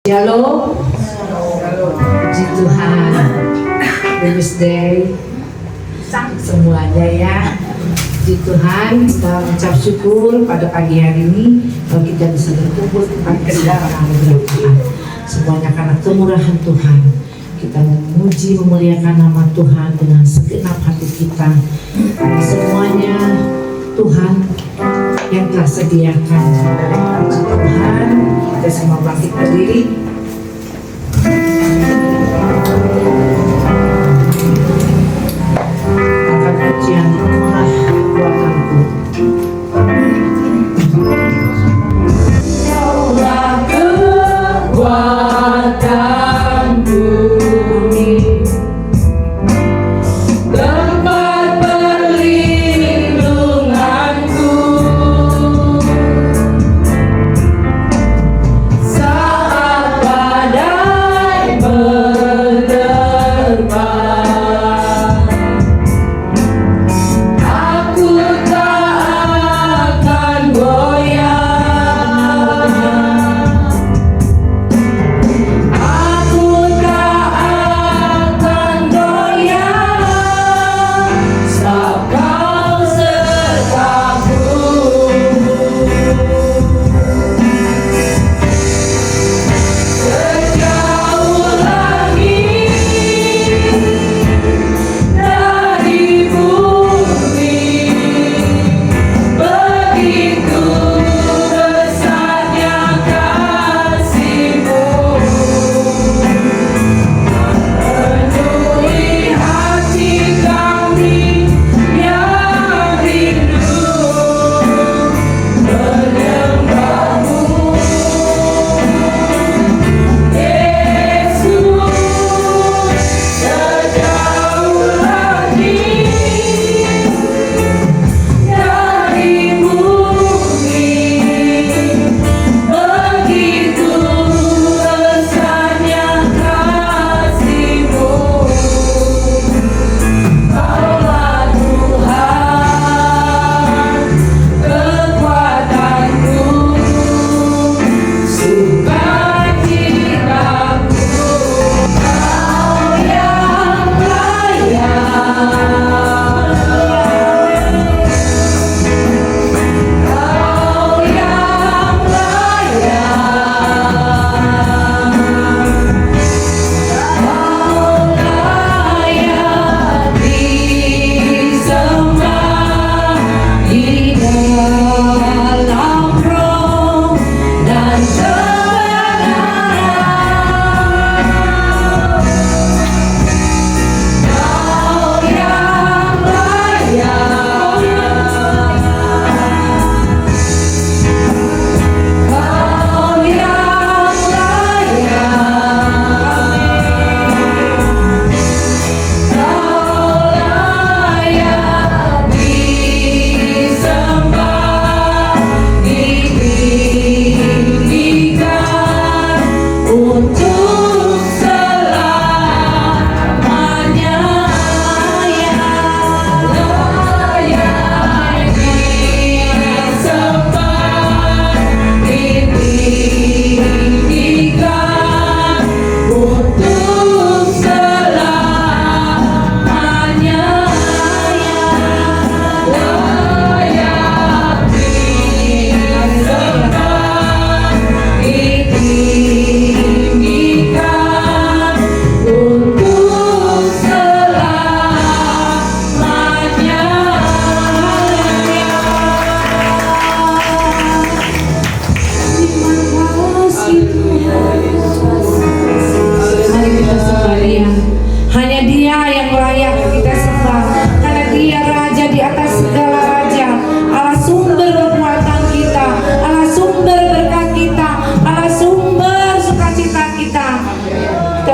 Shalom, puji Tuhan, Wednesday semuanya ya. Puji Tuhan, kita mengucap syukur pada pagi hari ini kalau kita bisa berkumpul tempat kesempatan Tuhan. Semuanya karena kemurahan Tuhan. Kita memuji memuliakan nama Tuhan dengan segenap hati kita. Karena semuanya Tuhan yang telah sediakan. Puji Tuhan, kita semua bangkit berdiri. Akan pujian itulah kekuatanku. Kaulah kekuatanku.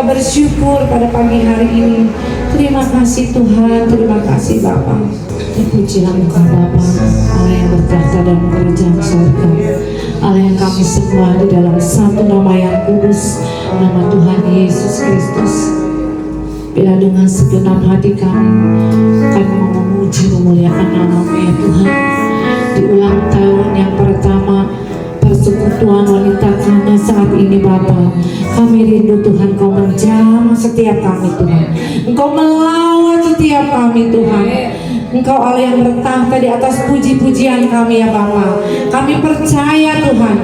Bersyukur pada pagi hari ini. Terima kasih Tuhan, terima kasih Bapa. Terpujilah Engkau Bapa, Allah yang bertahta dalam kerajaan surga, Allah yang kami semua di dalam satu nama yang kudus, nama Tuhan Yesus Kristus. Bila dengan segenap hati kami mau memuji memuliakan nama-Mu ya Tuhan. Di ulang tahun yang pertama persekutuan wanita karena saat ini Bapa. Kami rindu Tuhan, Kau menjamah setiap kami Tuhan. Engkau melawan setiap kami Tuhan. Engkau Allah yang bertahta di atas puji-pujian kami ya Bapa. Kami percaya Tuhan,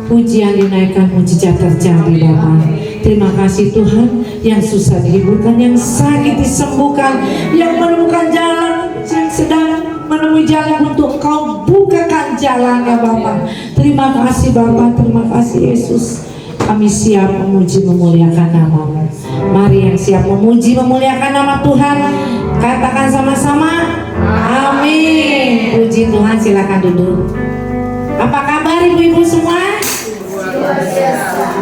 pujian dinaikkan, mujizat terjadi Bapa. Terima kasih Tuhan, yang susah dihiburkan, yang sakit disembuhkan, yang menemukan jalan, yang sedang menemui jalan untuk Engkau bukakan jalan ya Bapa. Terima kasih Bapa, terima kasih Yesus. Kami siap memuji memuliakan nama-Mu. Mari yang siap memuji memuliakan nama Tuhan, katakan sama-sama amin. Puji Tuhan, silakan duduk. Apa kabar ibu-ibu semua?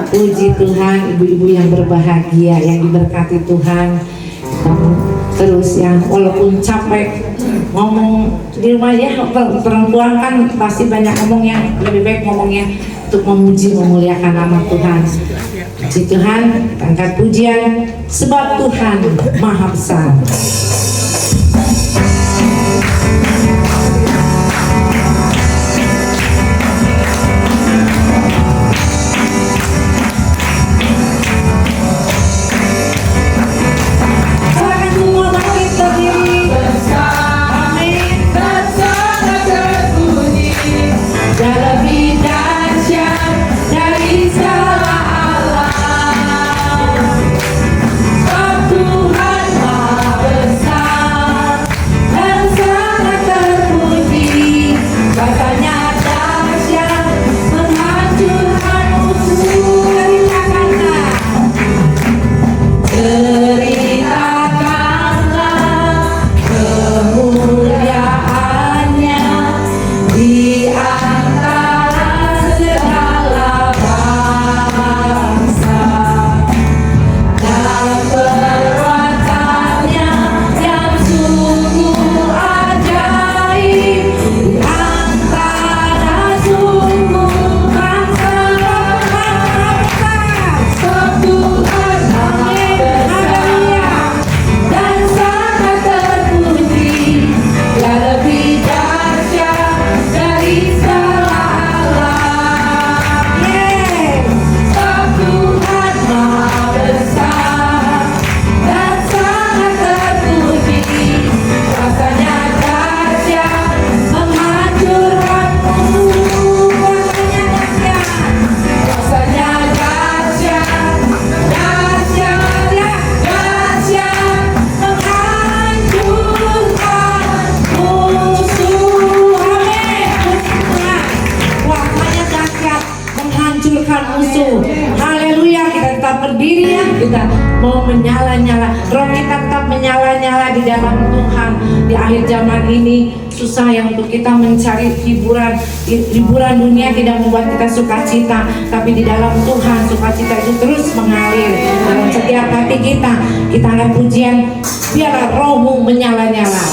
Puji Tuhan, ibu-ibu yang berbahagia, yang diberkati Tuhan. Terus yang walaupun capek ngomong di rumah ya, perempuan kan pasti banyak ngomong, yang lebih baik ngomongnya untuk memuji memuliakan nama Tuhan. Puji Tuhan, angkat pujian sebab Tuhan Maha Besar. Susah yang untuk kita mencari hiburan dunia tidak membuat kita sukacita, tapi di dalam Tuhan sukacita itu terus mengalir dalam setiap hati kita. Kita angkat pujian, biarlah rohmu menyala-nyala.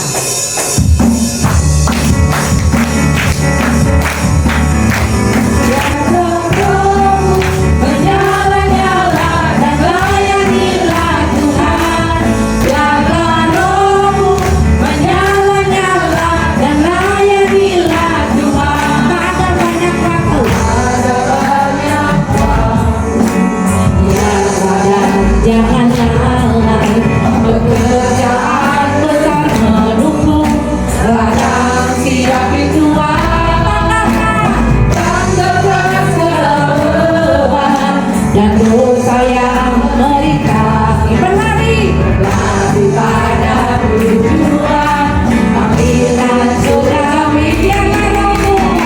Jangan lalai pekerjaan besar menunggu, ladang siap dituai, dan keras kelemahan dan dosa yang merintangi, berlari pada tujuan, panggilan sudah biarlah rohmu,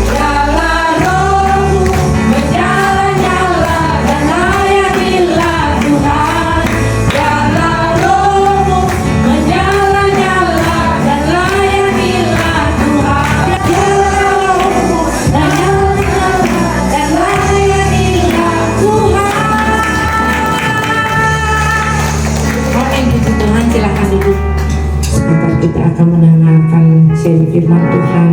biarlah rohmu menyala-nyala dan layanilah Tuhan, biarlah rohmu menyala-nyala dan layanilah Tuhan, biarlah rohmu menyala-nyala dan layanilah Tuhan. Amin. Puji Tuhan, silakan duduk. Sebentar kita akan mendengarkan sharing firman Tuhan.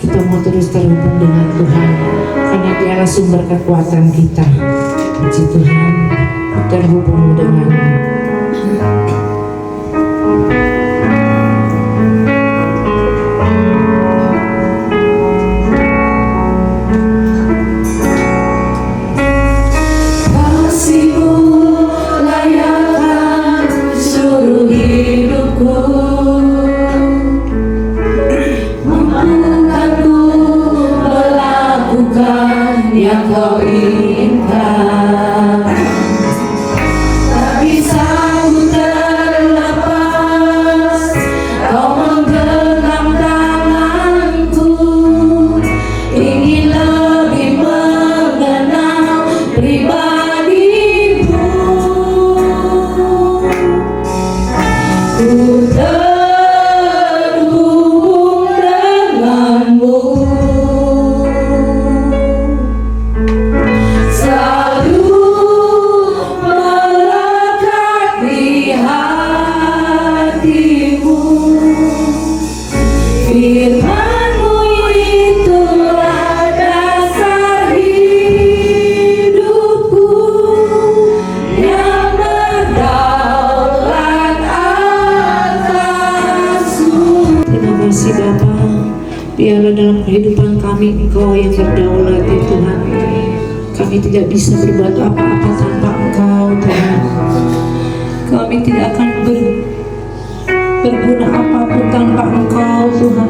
Kita mau terus terhubung dengan Tuhan, karena Dialah sumber kekuatan kita. Puji Tuhan, terhubung dengan yang kau inginkan. Tak bisa ku terlepas, kau menggenggam tanganku, ingin lebih mengenal pribadimu. Ku terhubung denganmu, selalu melekat di hatimu. Firman-Mu itulah dasar hidupku, yang berdaulat atasmu. Terima kasih Bapa, biarlah dalam kehidupan kami Engkau yang berdaulat ya Tuhan. Kami tidak bisa berbuat apa-apa tanpa Engkau Tuhan. Kami tidak akan berguna apapun tanpa Engkau Tuhan,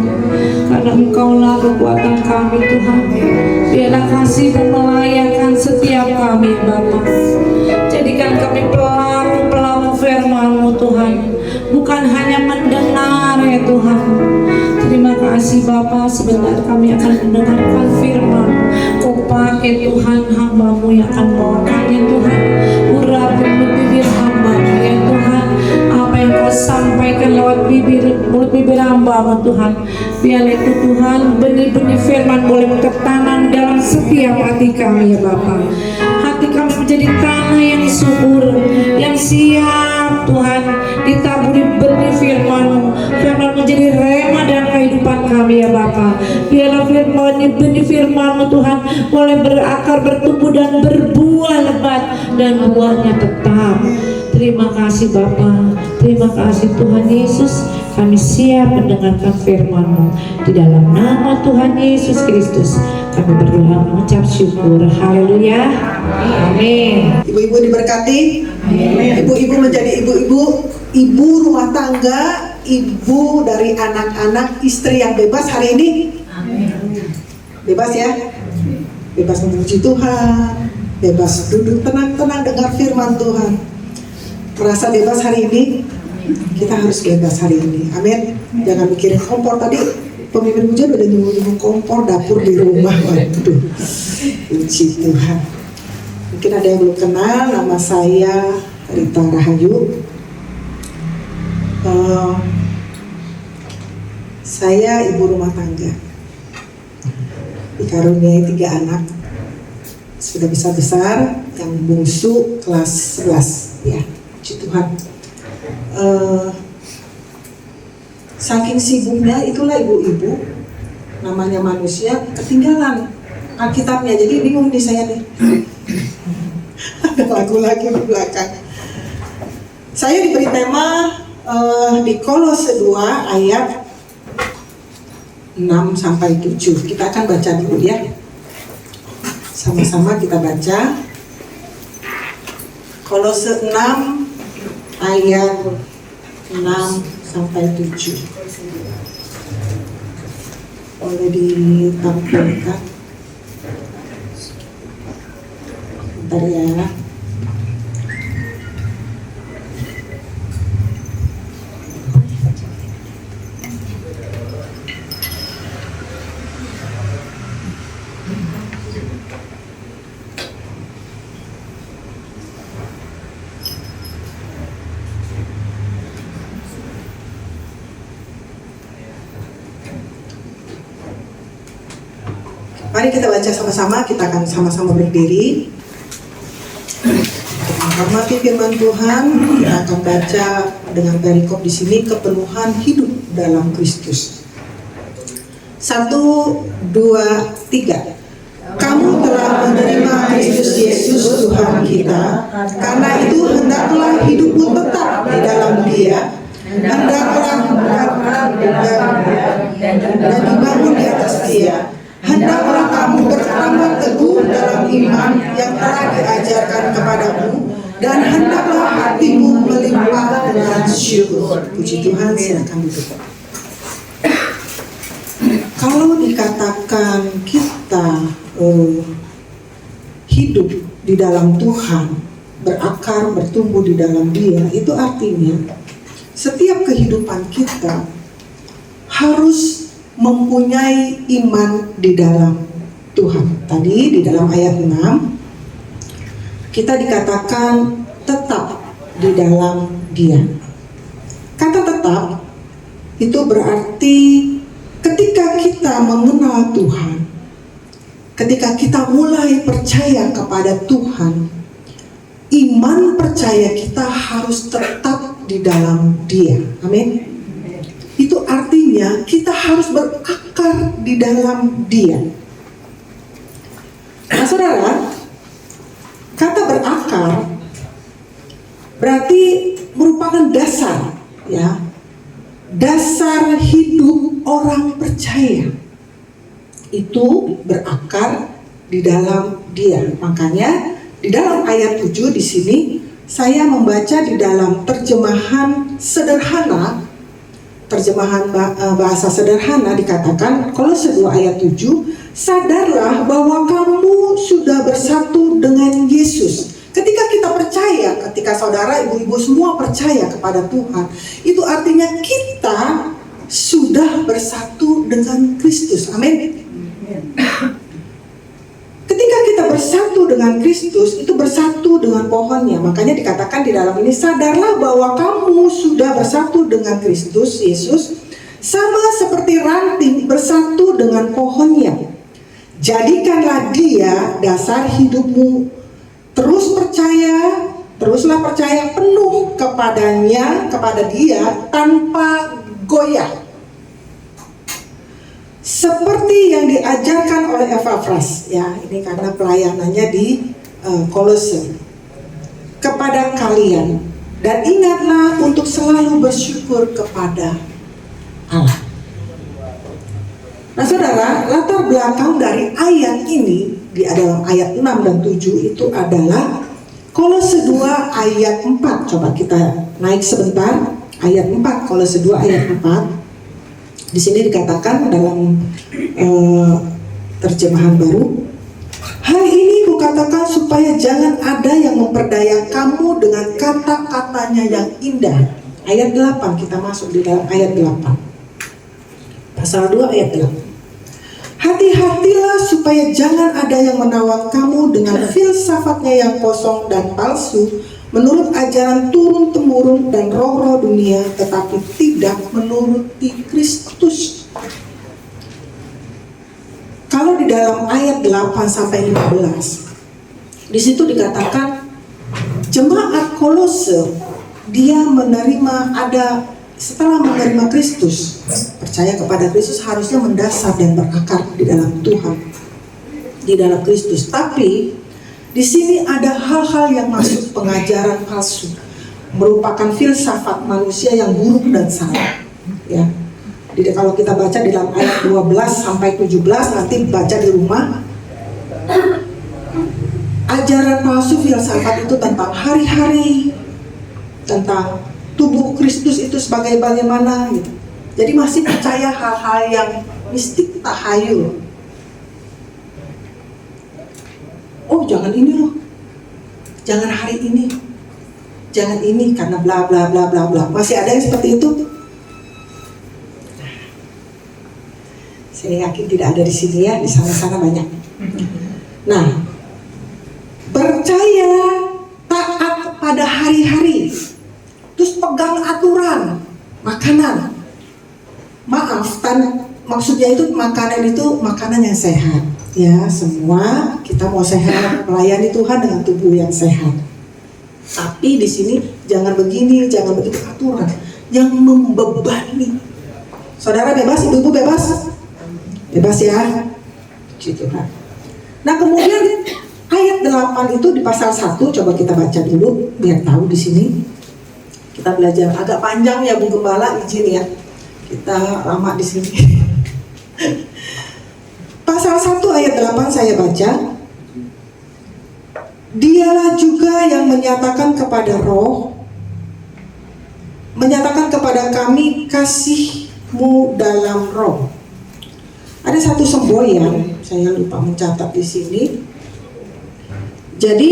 karena Engkaulah kekuatan kami Tuhan. Biarlah kasih-Mu melayakan setiap kami Bapa. Jadikan kami pelaku-pelaku firman-Mu Tuhan, bukan hanya mendengar ya Tuhan. Terima kasih Bapa, sebentar kami akan mendengarkan firman. Kau pakai Tuhan hamba-Mu yang akan membawakannya Tuhan. Urapi bibir hamba-Mu ya Tuhan. Apa yang Kau sampaikan lewat mulut bibir hamba-Mu Tuhan, biarlah itu Tuhan benih-benih firman boleh tertanam dalam setiap hati kami ya Bapa. Hati kami menjadi tanah yang subur, yang siap Tuhan ditaburi benih firman-Mu. Firman menjadi rema dan kehidupan kami ya Bapa. Biarlah benih firman-Mu Tuhan boleh berakar, bertumbuh dan berbuah lebat dan buahnya tetap. Terima kasih Bapa, terima kasih Tuhan Yesus. Kami siap mendengarkan firman-Mu. Di dalam nama Tuhan Yesus Kristus kami berdoa mengucap syukur. Haleluya. Amin. Ibu-ibu diberkati. Ibu-ibu menjadi ibu rumah tangga, ibu dari anak-anak, istri yang bebas hari ini. Bebas ya. Bebas memuji Tuhan, bebas duduk tenang-tenang dengar firman Tuhan. Merasa bebas hari ini, kita harus bebas hari ini. Amin. Jangan mikirin kompor. Tadi pemimpin pujian udah nyuruh kompor dapur di rumah. Waduh, puji Tuhan. Mungkin ada yang belum kenal, nama saya Rita Rahayu. Saya ibu rumah tangga, dikaruniai 3 anak, sudah besar, yang bungsu kelas 11 ya. Puji Tuhan. Saking sibuknya, itulah ibu-ibu, namanya manusia, ketinggalan Alkitabnya, jadi bingung nih saya nih. Ada lagu lagi di belakang. Saya diberi tema di Kolose 2 ayat 6-7. Kita akan baca dulu ya. Sama-sama kita baca. Kolose 6 ayat 6-7. Boleh ditampilkan. Bentar ya. Mari kita baca sama-sama, kita akan sama-sama berdiri. Menghormati firman Tuhan, kita akan baca dengan perikop di sini, kepenuhan hidup dalam Kristus. 1, 2, 3. Kamu telah menerima Kristus Yesus Tuhan kita, karena itu hendaklah hidupmu tetap di dalam Dia, hendaklah dan dibangun di atas Dia. Hendaklah kamu bertambah teguh dalam iman yang telah diajarkan kepadamu, dan hendaklah hatimu melimpah dengan syukur. Puji Tuhan, silakan duduk. Kalau dikatakan kita hidup di dalam Tuhan, berakar, bertumbuh di dalam Dia, itu artinya setiap kehidupan kita harus mempunyai iman di dalam Tuhan. Tadi di dalam ayat 6 kita dikatakan tetap di dalam Dia. Kata tetap itu berarti ketika kita mengenal Tuhan, ketika kita mulai percaya kepada Tuhan, iman percaya kita harus tetap di dalam Dia. Amin. Itu artinya kita harus berakar di dalam Dia. Nah, saudara, kata berakar berarti merupakan dasar, ya, dasar hidup orang percaya itu berakar di dalam Dia. Makanya di dalam ayat 7 di sini saya membaca di dalam terjemahan sederhana, terjemahan bahasa sederhana dikatakan Kolose 2 ayat 7, sadarlah bahwa kamu sudah bersatu dengan Yesus. Ketika kita percaya, ketika saudara, ibu-ibu semua percaya kepada Tuhan, itu artinya kita sudah bersatu dengan Kristus. Amin. Ketika kita bersatu dengan Kristus, itu bersatu dengan pohonnya. Makanya dikatakan di dalam ini, sadarlah bahwa kamu sudah bersatu dengan Kristus Yesus, sama seperti ranting bersatu dengan pohonnya. Jadikanlah Dia dasar hidupmu. Teruslah percaya penuh kepadanya, kepada Dia tanpa goyah. Seperti yang diajarkan oleh Epafras, ya, ini karena pelayanannya di Kolose, kepada kalian, dan ingatlah untuk selalu bersyukur kepada Allah. Nah, saudara, latar belakang dari ayat ini di dalam ayat 6 dan 7 itu adalah Kolose 2 ayat 4. Coba kita naik sebentar, ayat 4, Kolose 2 ayat 4. Di sini dikatakan dalam terjemahan baru, hal ini kukatakan supaya jangan ada yang memperdaya kamu dengan kata-katanya yang indah. Ayat 8, kita masuk di dalam ayat 8. Pasal 2 ayat 8. Hati-hatilah supaya jangan ada yang menawar kamu dengan filsafatnya yang kosong dan palsu, menurut ajaran turun-temurun dan roh-roh dunia, tetapi tidak menuruti Kristus. Kalau di dalam ayat 8 sampai 15, di situ dikatakan jemaat Kolose, dia menerima setelah menerima Kristus, percaya kepada Kristus, harusnya mendasar dan berakar di dalam Tuhan, di dalam Kristus. Tapi di sini ada hal-hal yang masuk, pengajaran palsu, merupakan filsafat manusia yang buruk dan salah. Ya, jadi kalau kita baca di dalam ayat 12 sampai 17, nanti baca di rumah. Ajaran palsu filsafat itu tentang hari-hari, tentang tubuh Kristus itu sebagai bagaimana gitu. Jadi masih percaya hal-hal yang mistik, tahayul. Oh, jangan ini loh, jangan hari ini, jangan ini karena bla bla bla bla bla. Masih ada yang seperti itu? Saya yakin tidak ada di sini, ya, di sana-sana banyak. Nah, percaya taat pada hari-hari, terus pegang aturan makanan. Maaf, maksudnya itu makanan yang sehat. Ya, semua kita mau sehat, melayani Tuhan dengan tubuh yang sehat. Tapi di sini jangan begini, jangan begitu, aturan yang membebani. Saudara bebas, ibu-ibu bebas? Bebas ya. Gitu kan. Nah, kemudian ayat 8 itu di pasal 1, coba kita baca dulu biar tahu di sini. Kita belajar agak panjang ya Bu Gembala, izin ya. Kita lama di sini. Pasal 1 ayat 8 saya baca. Dialah juga yang menyatakan kepada roh, menyatakan kepada kami kasih-Mu dalam roh. Ada satu semboyan, saya lupa mencatat di sini. Jadi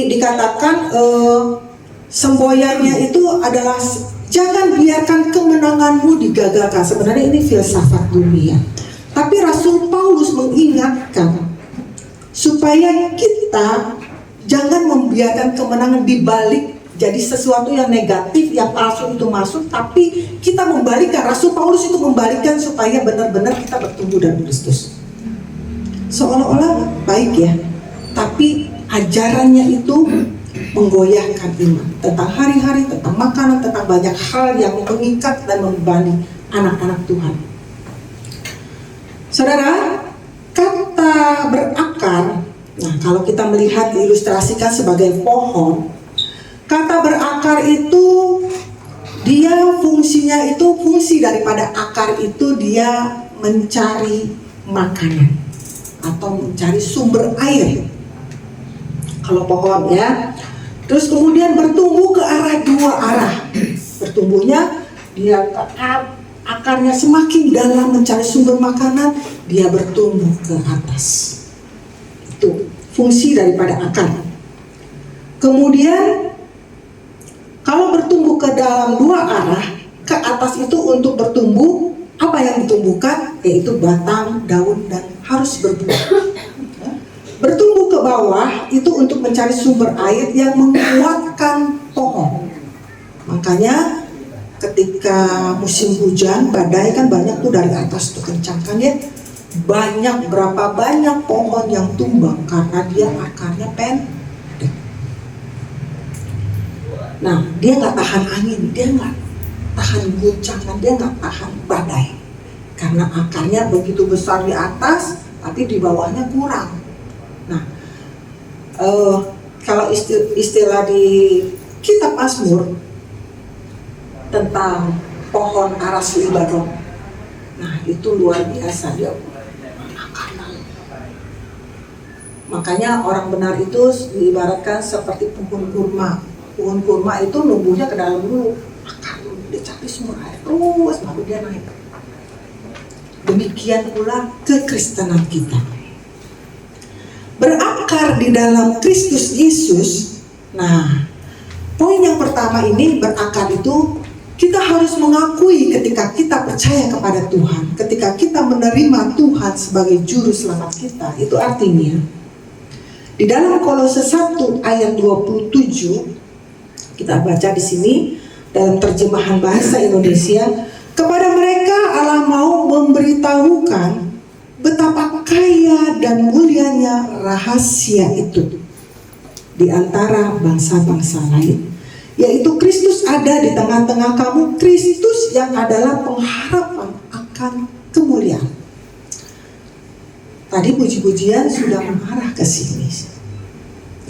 dikatakan semboyannya itu adalah jangan biarkan kemenanganmu digagalkan. Sebenarnya ini filsafat dunia. Tapi Rasul Paulus mengingatkan supaya kita jangan membiarkan kemenangan dibalik jadi sesuatu yang negatif, yang palsu itu masuk, tapi kita membalikkan. Rasul Paulus itu membalikkan supaya benar-benar kita bertumbuh dalam Kristus. Seolah-olah baik ya, tapi ajarannya itu menggoyahkan iman tentang hari-hari, tentang makanan, tentang banyak hal yang mengikat dan membebani anak-anak Tuhan. Saudara, kata berakar, nah kalau kita melihat diilustrasikan sebagai pohon, kata berakar itu dia fungsinya itu, fungsi daripada akar itu dia mencari makanan atau mencari sumber air. Kalau pohon ya, terus kemudian bertumbuh ke arah dua arah. Bertumbuhnya dia akarnya semakin dalam mencari sumber makanan, dia bertumbuh ke atas. Itu fungsi daripada akar. Kemudian kalau bertumbuh ke dalam dua arah, ke atas itu untuk bertumbuh, apa yang ditumbuhkan? Yaitu batang, daun, dan harus berbuah. Bertumbuh ke bawah itu untuk mencari sumber air yang menguatkan pohon. Makanya ketika musim hujan, badai kan banyak tuh dari atas tuh kencang kan ya. Berapa banyak pohon yang tumbang karena dia akarnya pendek. Nah, dia nggak tahan angin, dia nggak tahan guncangan, dia nggak tahan badai. Karena akarnya begitu besar di atas, tapi di bawahnya kurang. Nah, kalau istilah di kitab Mazmur tentang pohon aras Libanon, nah itu luar biasa dia akarnya. Makanya orang benar itu diibaratkan seperti pohon kurma. Pohon kurma itu numbuhnya ke dalam dulu, akar dulu, dia cari sumber air terus baru dia naik. Demikian pula kekristenan kita. Berakar di dalam Kristus Yesus. Nah, poin yang pertama ini berakar itu kita harus mengakui ketika kita percaya kepada Tuhan, ketika kita menerima Tuhan sebagai juru selamat kita. Itu artinya di dalam Kolose 1 ayat 27 kita baca di sini dalam terjemahan bahasa Indonesia, kepada mereka Allah mau memberitahukan betapa kaya dan mulianya rahasia itu di antara bangsa-bangsa lain, yaitu Kristus ada di tengah-tengah kamu, Kristus yang adalah pengharapan akan kemuliaan. Tadi puji-pujian sudah mengarah ke sini.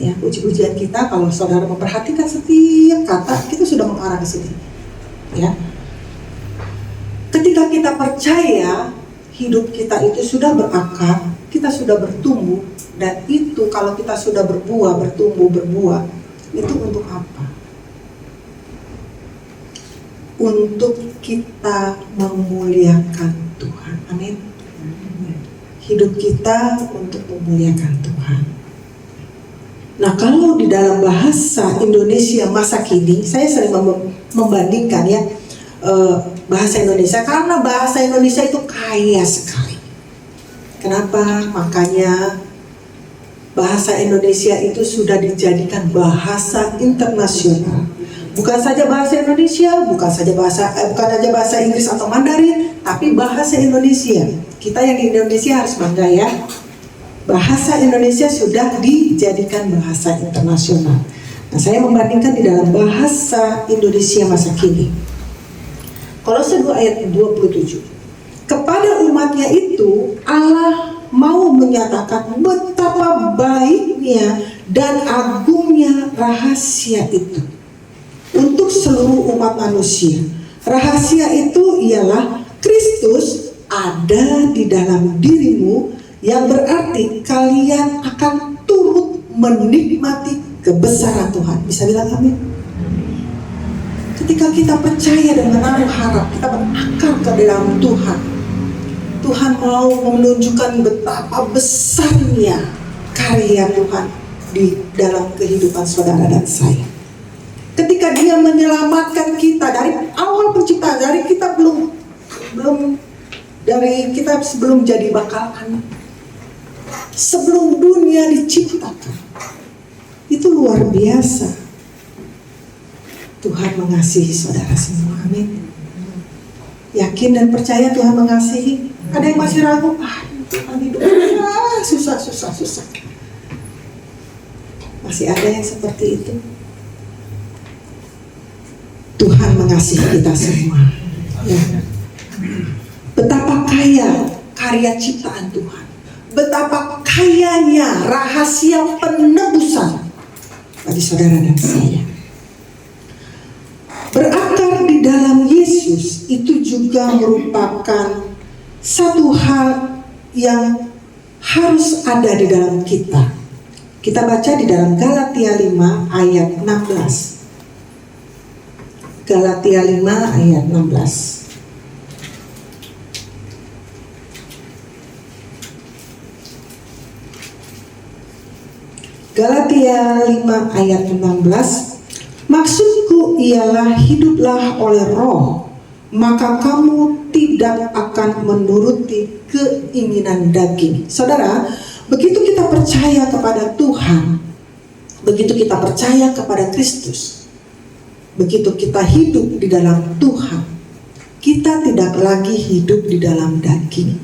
Ya, puji-pujian kita kalau saudara memperhatikan setiap kata, kita sudah mengarah ke sini. Ya. Ketika kita percaya hidup kita itu sudah berakar, kita sudah bertumbuh, dan itu kalau kita sudah berbuah, bertumbuh, berbuah, itu untuk apa? Untuk kita memuliakan Tuhan. Amin. Hidup kita untuk memuliakan Tuhan. Nah, kalau di dalam bahasa Indonesia masa kini, saya sering membandingkan ya bahasa Indonesia, karena bahasa Indonesia itu kaya sekali. Kenapa? Makanya bahasa Indonesia itu sudah dijadikan bahasa internasional. Bukan saja bahasa Indonesia, bukan saja bahasa Inggris atau Mandarin, tapi bahasa Indonesia. Kita yang di Indonesia harus bangga ya. Bahasa Indonesia sudah dijadikan bahasa internasional. Nah, saya membandingkan di dalam bahasa Indonesia masa kini. Kolose 2 ayat 27. Kepada umatnya itu Allah mau menyatakan betapa baiknya dan agungnya rahasia itu untuk seluruh umat manusia. Rahasia itu ialah Kristus ada di dalam dirimu, yang berarti kalian akan turut menikmati kebesaran Tuhan. Bisa bilang amin? Ketika kita percaya dan menaruh harap, kita berakar ke dalam Tuhan, Tuhan mau menunjukkan betapa besarnya karya Tuhan. di dalam kehidupan saudara dan saya. Ketika dia menyelamatkan kita dari awal penciptaan, dari kita sebelum jadi bakal anak, sebelum dunia diciptakan, itu luar biasa. Tuhan mengasihi saudara semua, amin. Yakin dan percaya Tuhan mengasihi. Ada yang masih ragu, Tuhan hidup susah. Masih ada yang seperti itu. Tuhan mengasihi kita semua, ya. Betapa kaya karya ciptaan Tuhan, betapa kayanya rahasia penebusan bagi saudara dan saya. Berakar di dalam Yesus itu juga merupakan satu hal yang harus ada di dalam kita. Kita baca di dalam Galatia 5 ayat 16. Galatia 5 ayat 16. Galatia 5 ayat 16. Maksudku ialah hiduplah oleh roh, maka kamu tidak akan menuruti keinginan daging. Saudara, begitu kita percaya kepada Tuhan, begitu kita percaya kepada Kristus, begitu kita hidup di dalam Tuhan, kita tidak lagi hidup di dalam daging,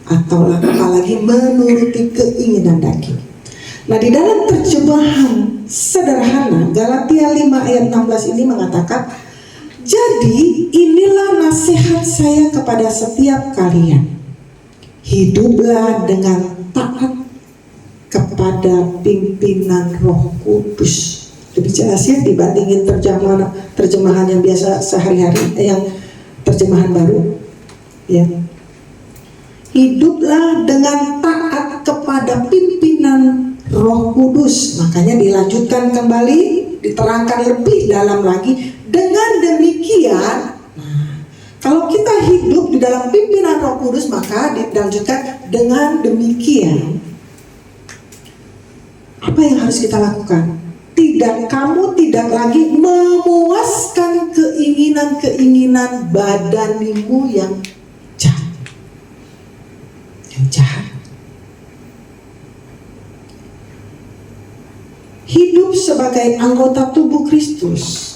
atau apalagi menuruti keinginan daging. Nah, di dalam terjemahan sederhana Galatia 5 ayat 16 ini mengatakan, jadi inilah nasihat saya kepada setiap kalian, hiduplah dengan taat kepada pimpinan Roh Kudus. Lebih jelas ya dibandingin terjemahan yang biasa sehari-hari, yang terjemahan baru, ya. Hiduplah dengan taat kepada pimpinan Roh Kudus. Makanya dilanjutkan kembali, diterangkan lebih dalam lagi. Dengan demikian, kalau kita hidup di dalam pimpinan Roh Kudus, maka dilanjutkan dengan demikian. Apa yang harus kita lakukan? Kamu tidak lagi memuaskan keinginan-keinginan badanimu yang jahat. Hidup sebagai anggota tubuh Kristus.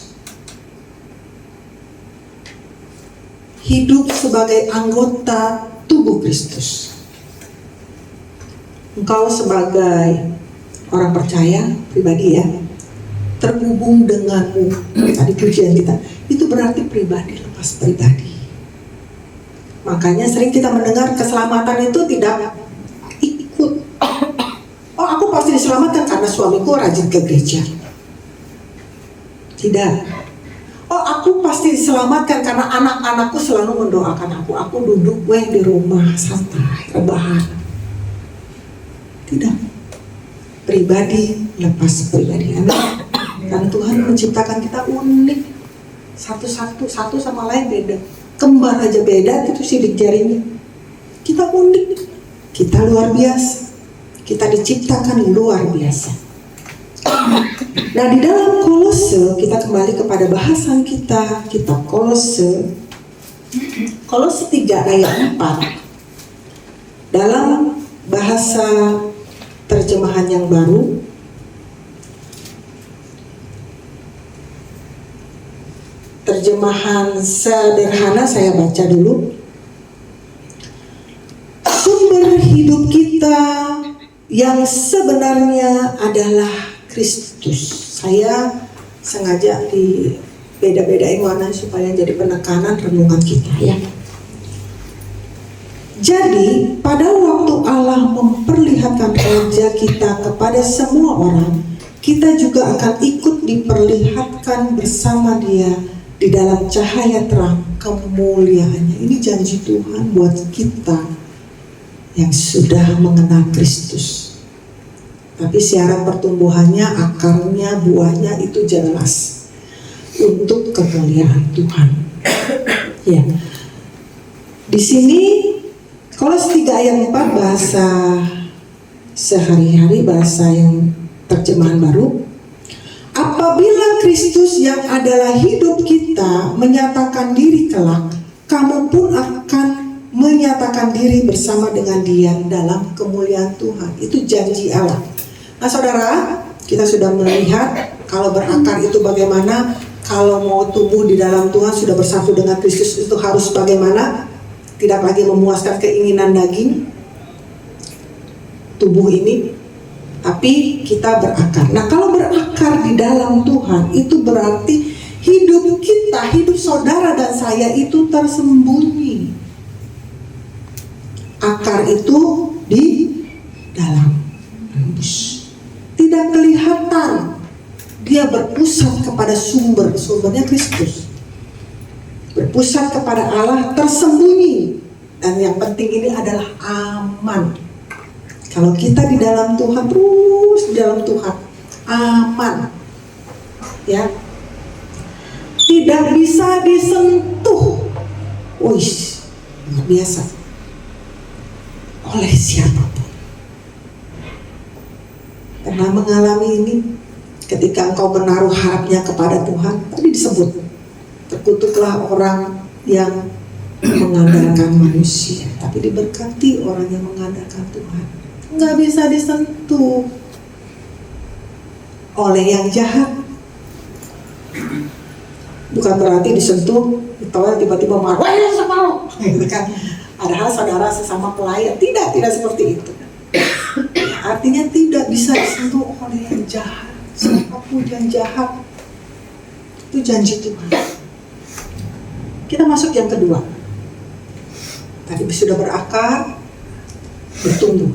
Hidup sebagai anggota tubuh Kristus. Engkau sebagai orang percaya pribadi, ya, terhubung denganmu. Tadi pujian kita, itu berarti pribadi lepas pribadi. Makanya sering kita mendengar keselamatan itu tidak ikut. Oh, aku pasti diselamatkan karena suamiku rajin ke gereja. Tidak. Oh, aku pasti diselamatkan karena anak-anakku selalu mendoakan aku. Aku duduk di rumah santai, rebahan. Tidak. Pribadi lepas pribadi. Dan Tuhan menciptakan kita unik. Satu sama lain beda. Kembar aja beda gitu sidik jarinya. Kita unik. Kita luar biasa. Kita diciptakan luar biasa. Nah, di dalam Kolose, kita kembali kepada bahasan kita, kitab Kolose 3 ayat 4. Dalam bahasa terjemahan yang baru, terjemahan sederhana saya baca dulu. Sumber hidup kita yang sebenarnya adalah Kristus. Saya sengaja di beda-bedain mana supaya jadi penekanan renungan kita, ya. Jadi pada waktu Allah memperlihatkan raja kita kepada semua orang, kita juga akan ikut diperlihatkan bersama dia di dalam cahaya terang kemuliaannya. Ini janji Tuhan buat kita yang sudah mengenal Kristus. Tapi syarat pertumbuhannya, akarnya, buahnya itu jelas untuk kemuliaan Tuhan. Ya. Di sini Kolose 3 ayat 4 bahasa sehari-hari, bahasa yang terjemahan baru. Apabila Kristus yang adalah hidup kita menyatakan diri kelak, kamu pun akan menyatakan diri bersama dengan Dia dalam kemuliaan Tuhan. Itu janji Allah. Nah saudara, kita sudah melihat kalau berakar itu bagaimana, kalau mau tumbuh di dalam Tuhan sudah bersatu dengan Kristus itu harus bagaimana, tidak lagi memuaskan keinginan daging tubuh ini, tapi kita berakar. Nah kalau berakar di dalam Tuhan itu berarti hidup kita, hidup saudara dan saya itu tersembunyi. Akar itu di dalam, tidak kelihatan. Dia berpusat kepada sumbernya Kristus, berpusat kepada Allah, tersembunyi. Dan yang penting ini adalah aman. Kalau kita di dalam Tuhan, terus di dalam Tuhan, aman, ya, tidak bisa disentuh, luar biasa, oleh siapapun. Pernah mengalami ini, ketika engkau menaruh harapnya kepada Tuhan, tadi disebut, terkutuklah orang yang mengandalkan manusia, tapi diberkati orang yang mengandalkan Tuhan. Nggak bisa disentuh oleh yang jahat. Bukan berarti disentuh, ditolak tiba-tiba marah, wah ya sama gitu kan. Padahal saudara sesama pelayan, tidak seperti itu. Artinya tidak bisa disentuh oleh yang jahat. Siapapun yang jahat, itu janji Tuhan. Kita masuk yang kedua. Tadi sudah berakar, bertumbuh.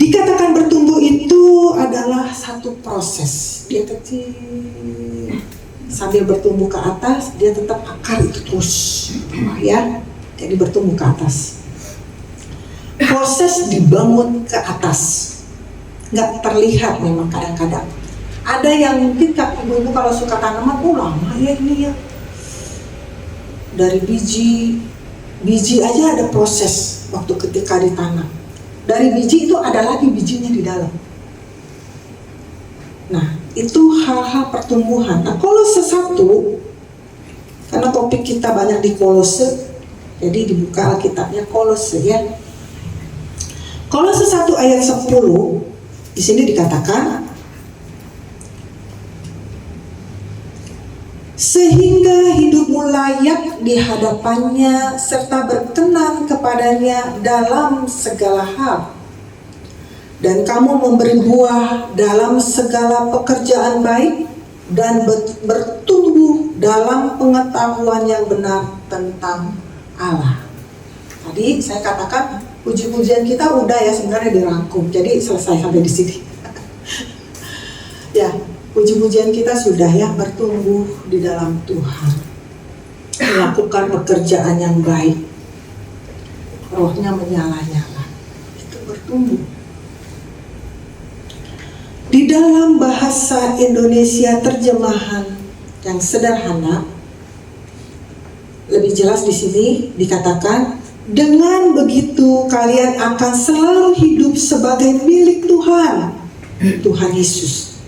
Dikatakan bertumbuh itu adalah satu proses. Dia kecil, sambil bertumbuh ke atas, dia tetap akar itu terus, ya. Jadi bertumbuh ke atas. Proses dibangun ke atas, nggak terlihat memang kadang-kadang. Ada yang mungkin ibu-ibu kalau suka tanaman, lama ya ini ya. Dari biji aja ada proses waktu ketika ditanam. Dari biji itu ada lagi bijinya di dalam. Nah, itu hal-hal pertumbuhan. Nah, Kolose 1, karena topik kita banyak di Kolose, jadi dibuka Alkitabnya Kolose ya. Kolose 1 ayat 10, di sini dikatakan, sehingga hidupmu layak di hadapannya serta berkenan kepadanya dalam segala hal, dan kamu memberi buah dalam segala pekerjaan baik dan bertumbuh dalam pengetahuan yang benar tentang Allah. Tadi saya katakan puji-pujian kita udah ya sebenarnya dirangkum, jadi selesai sampai di sini. Ya, puji-pujian kita sudah ya, bertumbuh di dalam Tuhan, melakukan pekerjaan yang baik, rohnya menyala-nyala, itu bertumbuh. Di dalam bahasa Indonesia terjemahan yang sederhana, lebih jelas di sini dikatakan, dengan begitu kalian akan selalu hidup sebagai milik Tuhan, Tuhan Yesus.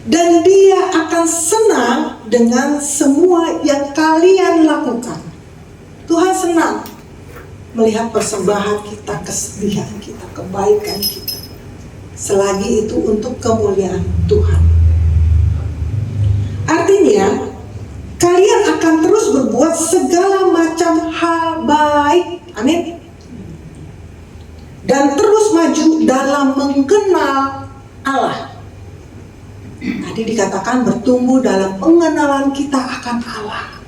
Dan Dia akan senang dengan semua yang kalian lakukan. Tuhan senang melihat persembahan kita, kesedihan kita, kebaikan kita, selagi itu untuk kemuliaan Tuhan. Artinya, kalian akan terus berbuat segala macam hal baik, amin, dan terus maju dalam mengenal Allah. Tadi dikatakan bertumbuh dalam pengenalan kita akan Allah.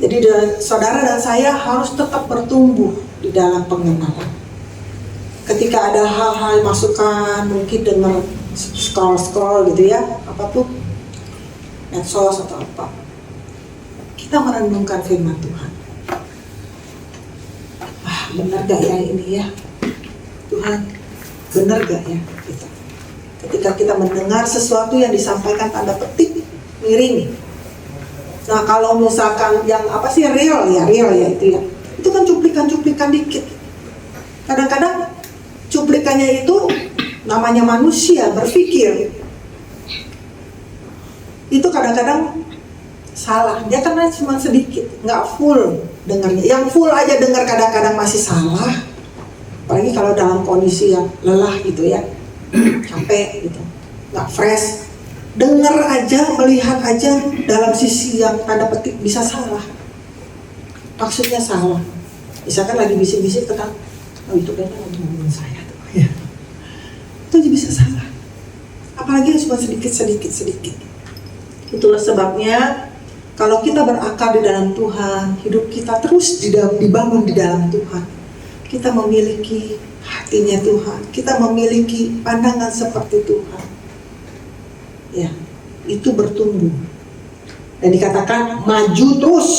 Jadi saudara dan saya harus tetap bertumbuh di dalam pengenalan. Ketika ada hal-hal masukan, mungkin dengar scroll gitu ya, apa tuh, medsos atau apa, kita merenungkan firman Tuhan. Benar gak ya ini ya Tuhan, benar gak ya gitu. Ketika kita mendengar sesuatu yang disampaikan tanda petik miring. Nah kalau misalkan yang apa sih real ya itu ya, itu kan cuplikan-cuplikan dikit. Kadang-kadang ketikanya itu namanya manusia berpikir itu kadang-kadang salah. Dia karena cuma sedikit, nggak full dengarnya. Yang full aja dengar kadang-kadang masih salah. Apalagi kalau dalam kondisi yang lelah gitu ya, capek gitu, nggak fresh. Dengar aja, melihat aja dalam sisi yang tanda petik bisa salah. Maksudnya salah. Misalkan lagi bisik-bisik tentang, oh itu kayaknya ngomongin saya tuh. Ya. Itu aja bisa salah. Apalagi cuma sedikit. Itulah sebabnya kalau kita berakar di dalam Tuhan, hidup kita terus dibangun di dalam Tuhan. Kita memiliki hatinya Tuhan, kita memiliki pandangan seperti Tuhan. Ya, itu bertumbuh. Dan dikatakan maju terus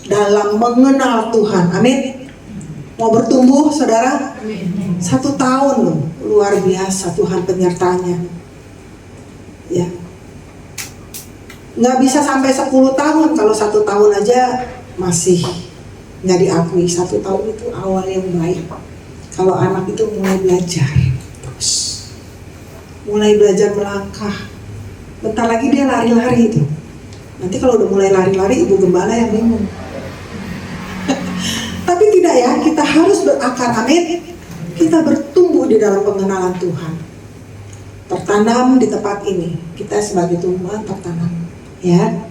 dalam mengenal Tuhan. Amin. Mau bertumbuh, saudara? 1 tahun loh, luar biasa Tuhan penyertanya. Ya. Nggak bisa sampai 10 tahun, kalau 1 tahun aja masih nggak diakui. 1 tahun itu awal yang baik. Kalau anak itu mulai belajar terus, mulai belajar melangkah. Bentar lagi dia lari-lari itu. Nanti kalau udah mulai lari-lari, ibu gembala yang bingung. Tapi tidak ya, kita harus berakar, amin. Kita bertumbuh di dalam pengenalan Tuhan. Tertanam di tempat ini, kita sebagai tumbuhan tertanam. Ya.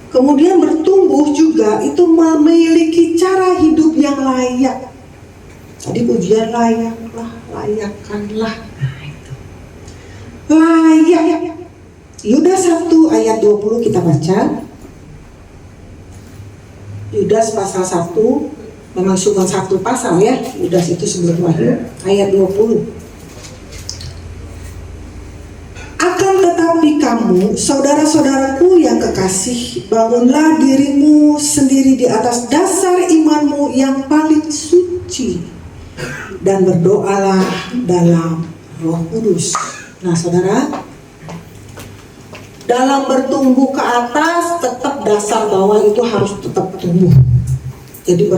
Kemudian bertumbuh juga itu memiliki cara hidup yang layak. Tadi pujian layaklah, layakkanlah. Nah, itu. Layak. Yudas 1 ayat 20 kita baca. Yudas pasal 1, memang cuma 1 pasal ya. Yudas itu sebelum Wahyu, ayat 20. Tetapi kamu, saudara-saudaraku yang kekasih, bangunlah dirimu sendiri di atas dasar imanmu yang paling suci, dan berdoalah dalam Roh Kudus. Nah, saudara, dalam bertumbuh ke atas, tetap dasar bawah itu harus tetap tumbuh. Jadi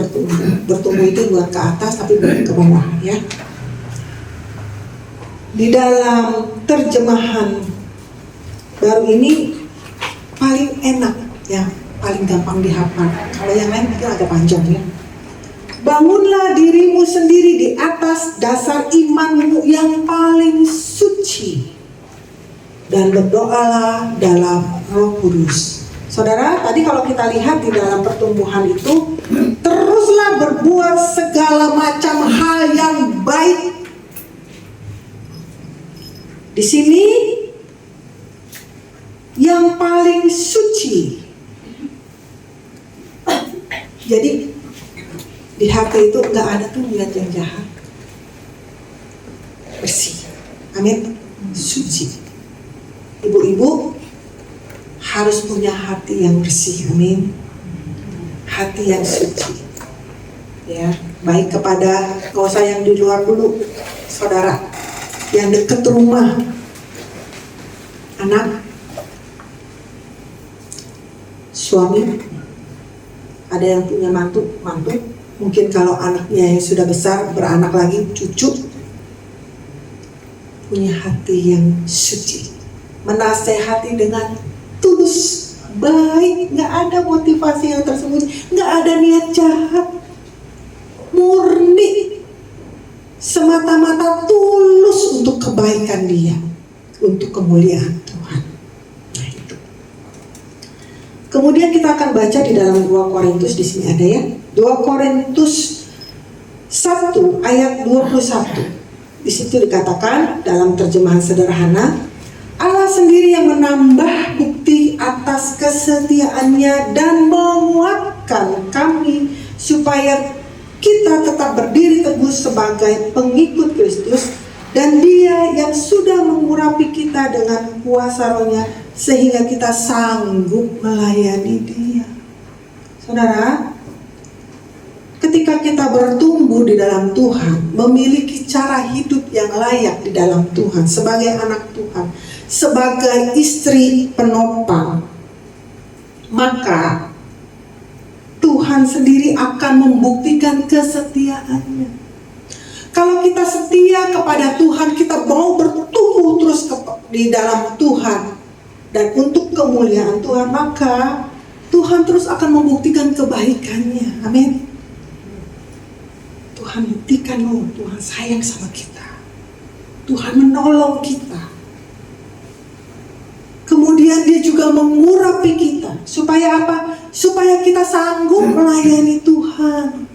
bertumbuh itu bukan ke atas, tapi ke bawah ya. Di dalam terjemahan baru ini paling enak ya, paling gampang dihafal. Kalau yang lain mungkin agak panjang ya. Bangunlah dirimu sendiri di atas dasar imanmu yang paling suci, dan berdoalah dalam Roh Kudus. Saudara, tadi kalau kita lihat di dalam pertumbuhan itu, teruslah berbuat segala macam hal yang baik. Di sini yang paling suci. Jadi di hati itu nggak ada tuh niat yang jahat. Bersih. Amin. Suci. Ibu-ibu harus punya hati yang bersih. Amin. Hati yang suci. Ya, baik kepada, nggak usah yang di luar dulu, saudara, yang dekat rumah, anak, suami, ada yang punya mantu, mungkin kalau anaknya yang sudah besar, beranak lagi, cucu, punya hati yang suci, menasehati dengan tulus, baik, nggak ada motivasi yang tersembunyi, nggak ada niat jahat, murni, semata-mata tulus untuk kebaikan dia, untuk kemuliaan Tuhan. Kemudian kita akan baca di dalam 2 Korintus, di sini ada ya. 2 Korintus 1 ayat 21. Di situ dikatakan dalam terjemahan sederhana, Allah sendiri yang menambah bukti atas kesetiaannya dan menguatkan kami supaya kita tetap berdiri teguh sebagai pengikut Kristus, dan Dia yang sudah mengurapi kita dengan kuasa Roh-Nya sehingga kita sanggup melayani Dia. Saudara, ketika kita bertumbuh di dalam Tuhan, memiliki cara hidup yang layak di dalam Tuhan, sebagai anak Tuhan, sebagai istri penopang, maka Tuhan sendiri akan membuktikan kesetiaannya. Kalau kita setia kepada Tuhan, kita mau bertumbuh terus di dalam Tuhan dan untuk kemuliaan Tuhan, maka Tuhan terus akan membuktikan kebaikannya. Amin. Tuhan buktikan, oh Tuhan sayang sama kita. Tuhan menolong kita. Kemudian dia juga mengurapi kita. Supaya apa? Supaya kita sanggup melayani Tuhan.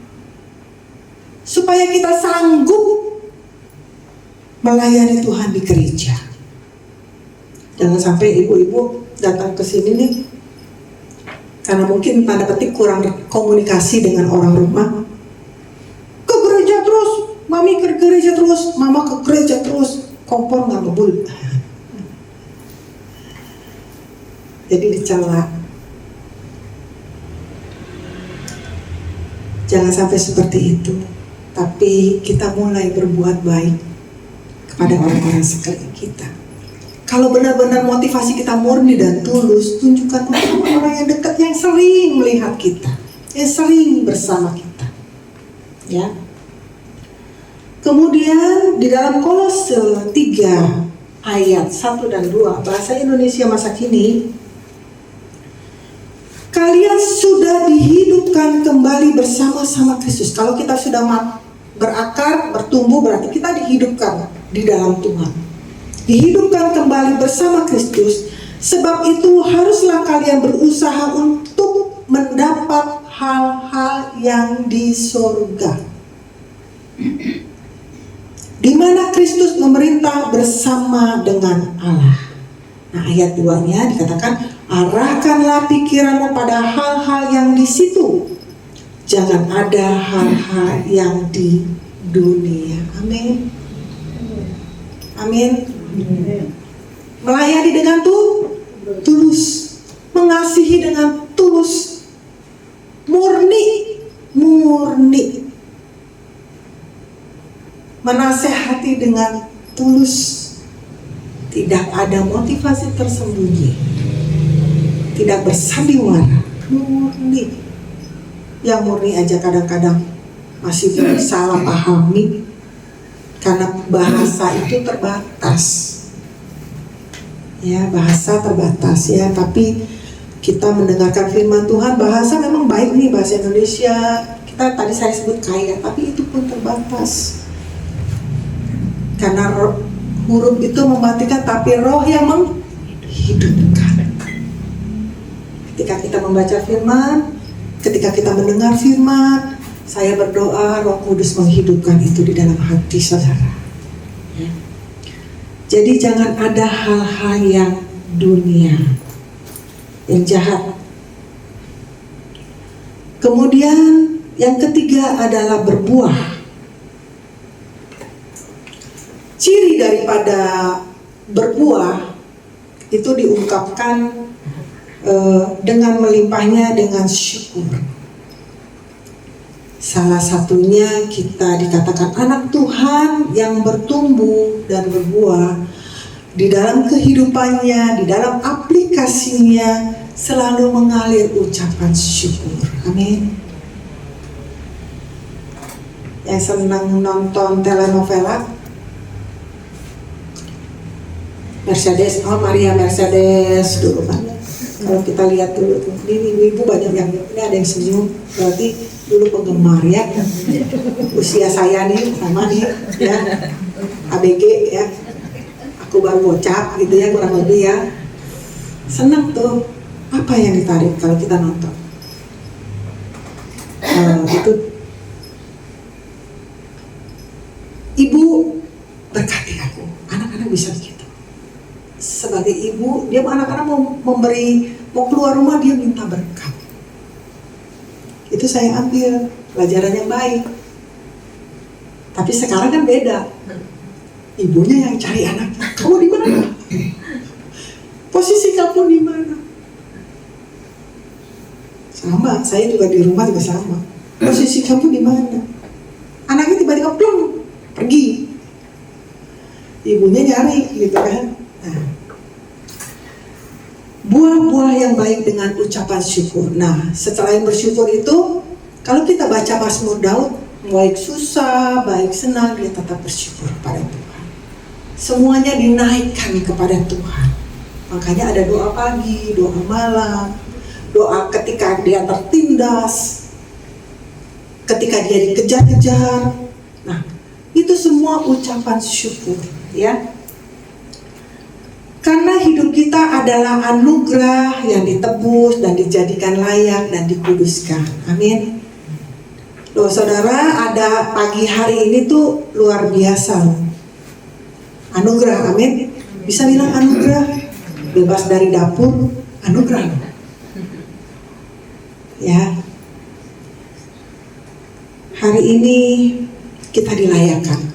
Supaya kita sanggup melayani Tuhan di gereja. Jangan sampai ibu-ibu datang ke sini nih, karena mungkin tanda petik kurang komunikasi dengan orang rumah. Ke gereja terus, mami ke gereja terus, mama ke gereja terus, kompor nggak ngebul. Jadi dicela. Jangan sampai seperti itu. Tapi kita mulai berbuat baik kepada orang-orang sekeliling kita. Kalau benar-benar motivasi kita murni dan tulus, tunjukkan kepada orang yang dekat yang sering melihat kita, yang sering bersama kita. Ya. Kemudian di dalam Kolose 3 ayat 1 dan 2 bahasa Indonesia masa kini, kalian sudah dihidupkan kembali bersama-sama Kristus. Kalau kita sudah berakar, bertumbuh, berarti kita dihidupkan di dalam Tuhan. Dihidupkan kembali bersama Kristus. Sebab itu haruslah kalian berusaha untuk mendapat hal-hal yang di surga, di mana Kristus memerintah bersama dengan Allah. Nah, ayat 2-nya dikatakan, arahkanlah pikiranmu pada hal-hal yang di situ. Jangan ada hal-hal yang di dunia. Amin. Amin. Melayani dengan tulus, mengasihi dengan tulus, murni, menasehati dengan tulus, tidak ada motivasi tersembunyi, tidak bersandiwara, murni. Yang murni aja kadang-kadang masih salah pahami, karena bahasa itu terbatas. Ya, bahasa terbatas ya, tapi kita mendengarkan firman Tuhan, bahasa memang baik nih, bahasa Indonesia. Kita tadi saya sebut kaya, tapi itu pun terbatas. Karena huruf itu mematikan, tapi roh yang menghidupkan. Ketika kita membaca firman, ketika kita mendengar firman, saya berdoa Roh Kudus menghidupkan itu di dalam hati saudara. Ya. Jadi jangan ada hal-hal yang dunia, yang jahat. Kemudian yang ketiga adalah berbuah. Ciri daripada berbuah itu diungkapkan dengan melimpahnya dengan syukur. Salah satunya kita dikatakan anak Tuhan yang bertumbuh dan berbuah di dalam kehidupannya, di dalam aplikasinya selalu mengalir ucapan syukur. Amin. Yang senang nonton telenovela, Mercedes, oh Maria Mercedes dulu kan. Kalau kita lihat dulu tuh, ini ibu banyak yang ini ada yang senyum, berarti dulu penggemar ya. Usia saya nih sama nih ya, ABG ya. Aku baru bocah gitu ya, kurang lebih ya. Senang tuh. Apa yang ditarik kalau kita nonton? Itu ibu berkati aku, anak-anak bisa begitu. Sebagai ibu, dia anak-anak mau keluar rumah, dia minta berkat. Itu saya ambil pelajaran yang baik. Tapi sekarang kan beda. Ibunya yang cari anaknya. Kamu di mana? Posisi kamu di mana? Sama, saya juga di rumah juga sama. Posisi kamu di mana? Anaknya tiba-tiba plong, pergi. Ibunya nyari gitu kan. Nah, buah-buah yang baik dengan ucapan syukur. Nah, setelah yang bersyukur itu, kalau kita baca Mazmur Daud, baik susah, baik senang, dia tetap bersyukur kepada Tuhan. Semuanya dinaikkan kepada Tuhan. Makanya ada doa pagi, doa malam, doa ketika dia tertindas, ketika dia dikejar-kejar. Nah, itu semua ucapan syukur, ya. Karena hidup kita adalah anugerah yang ditebus dan dijadikan layak dan dikuduskan. Amin. Loh saudara, ada pagi hari ini tuh luar biasa. Anugerah, amin. Bisa bilang anugerah. Bebas dari dapur, anugerah. Ya. Hari ini kita dilayakkan.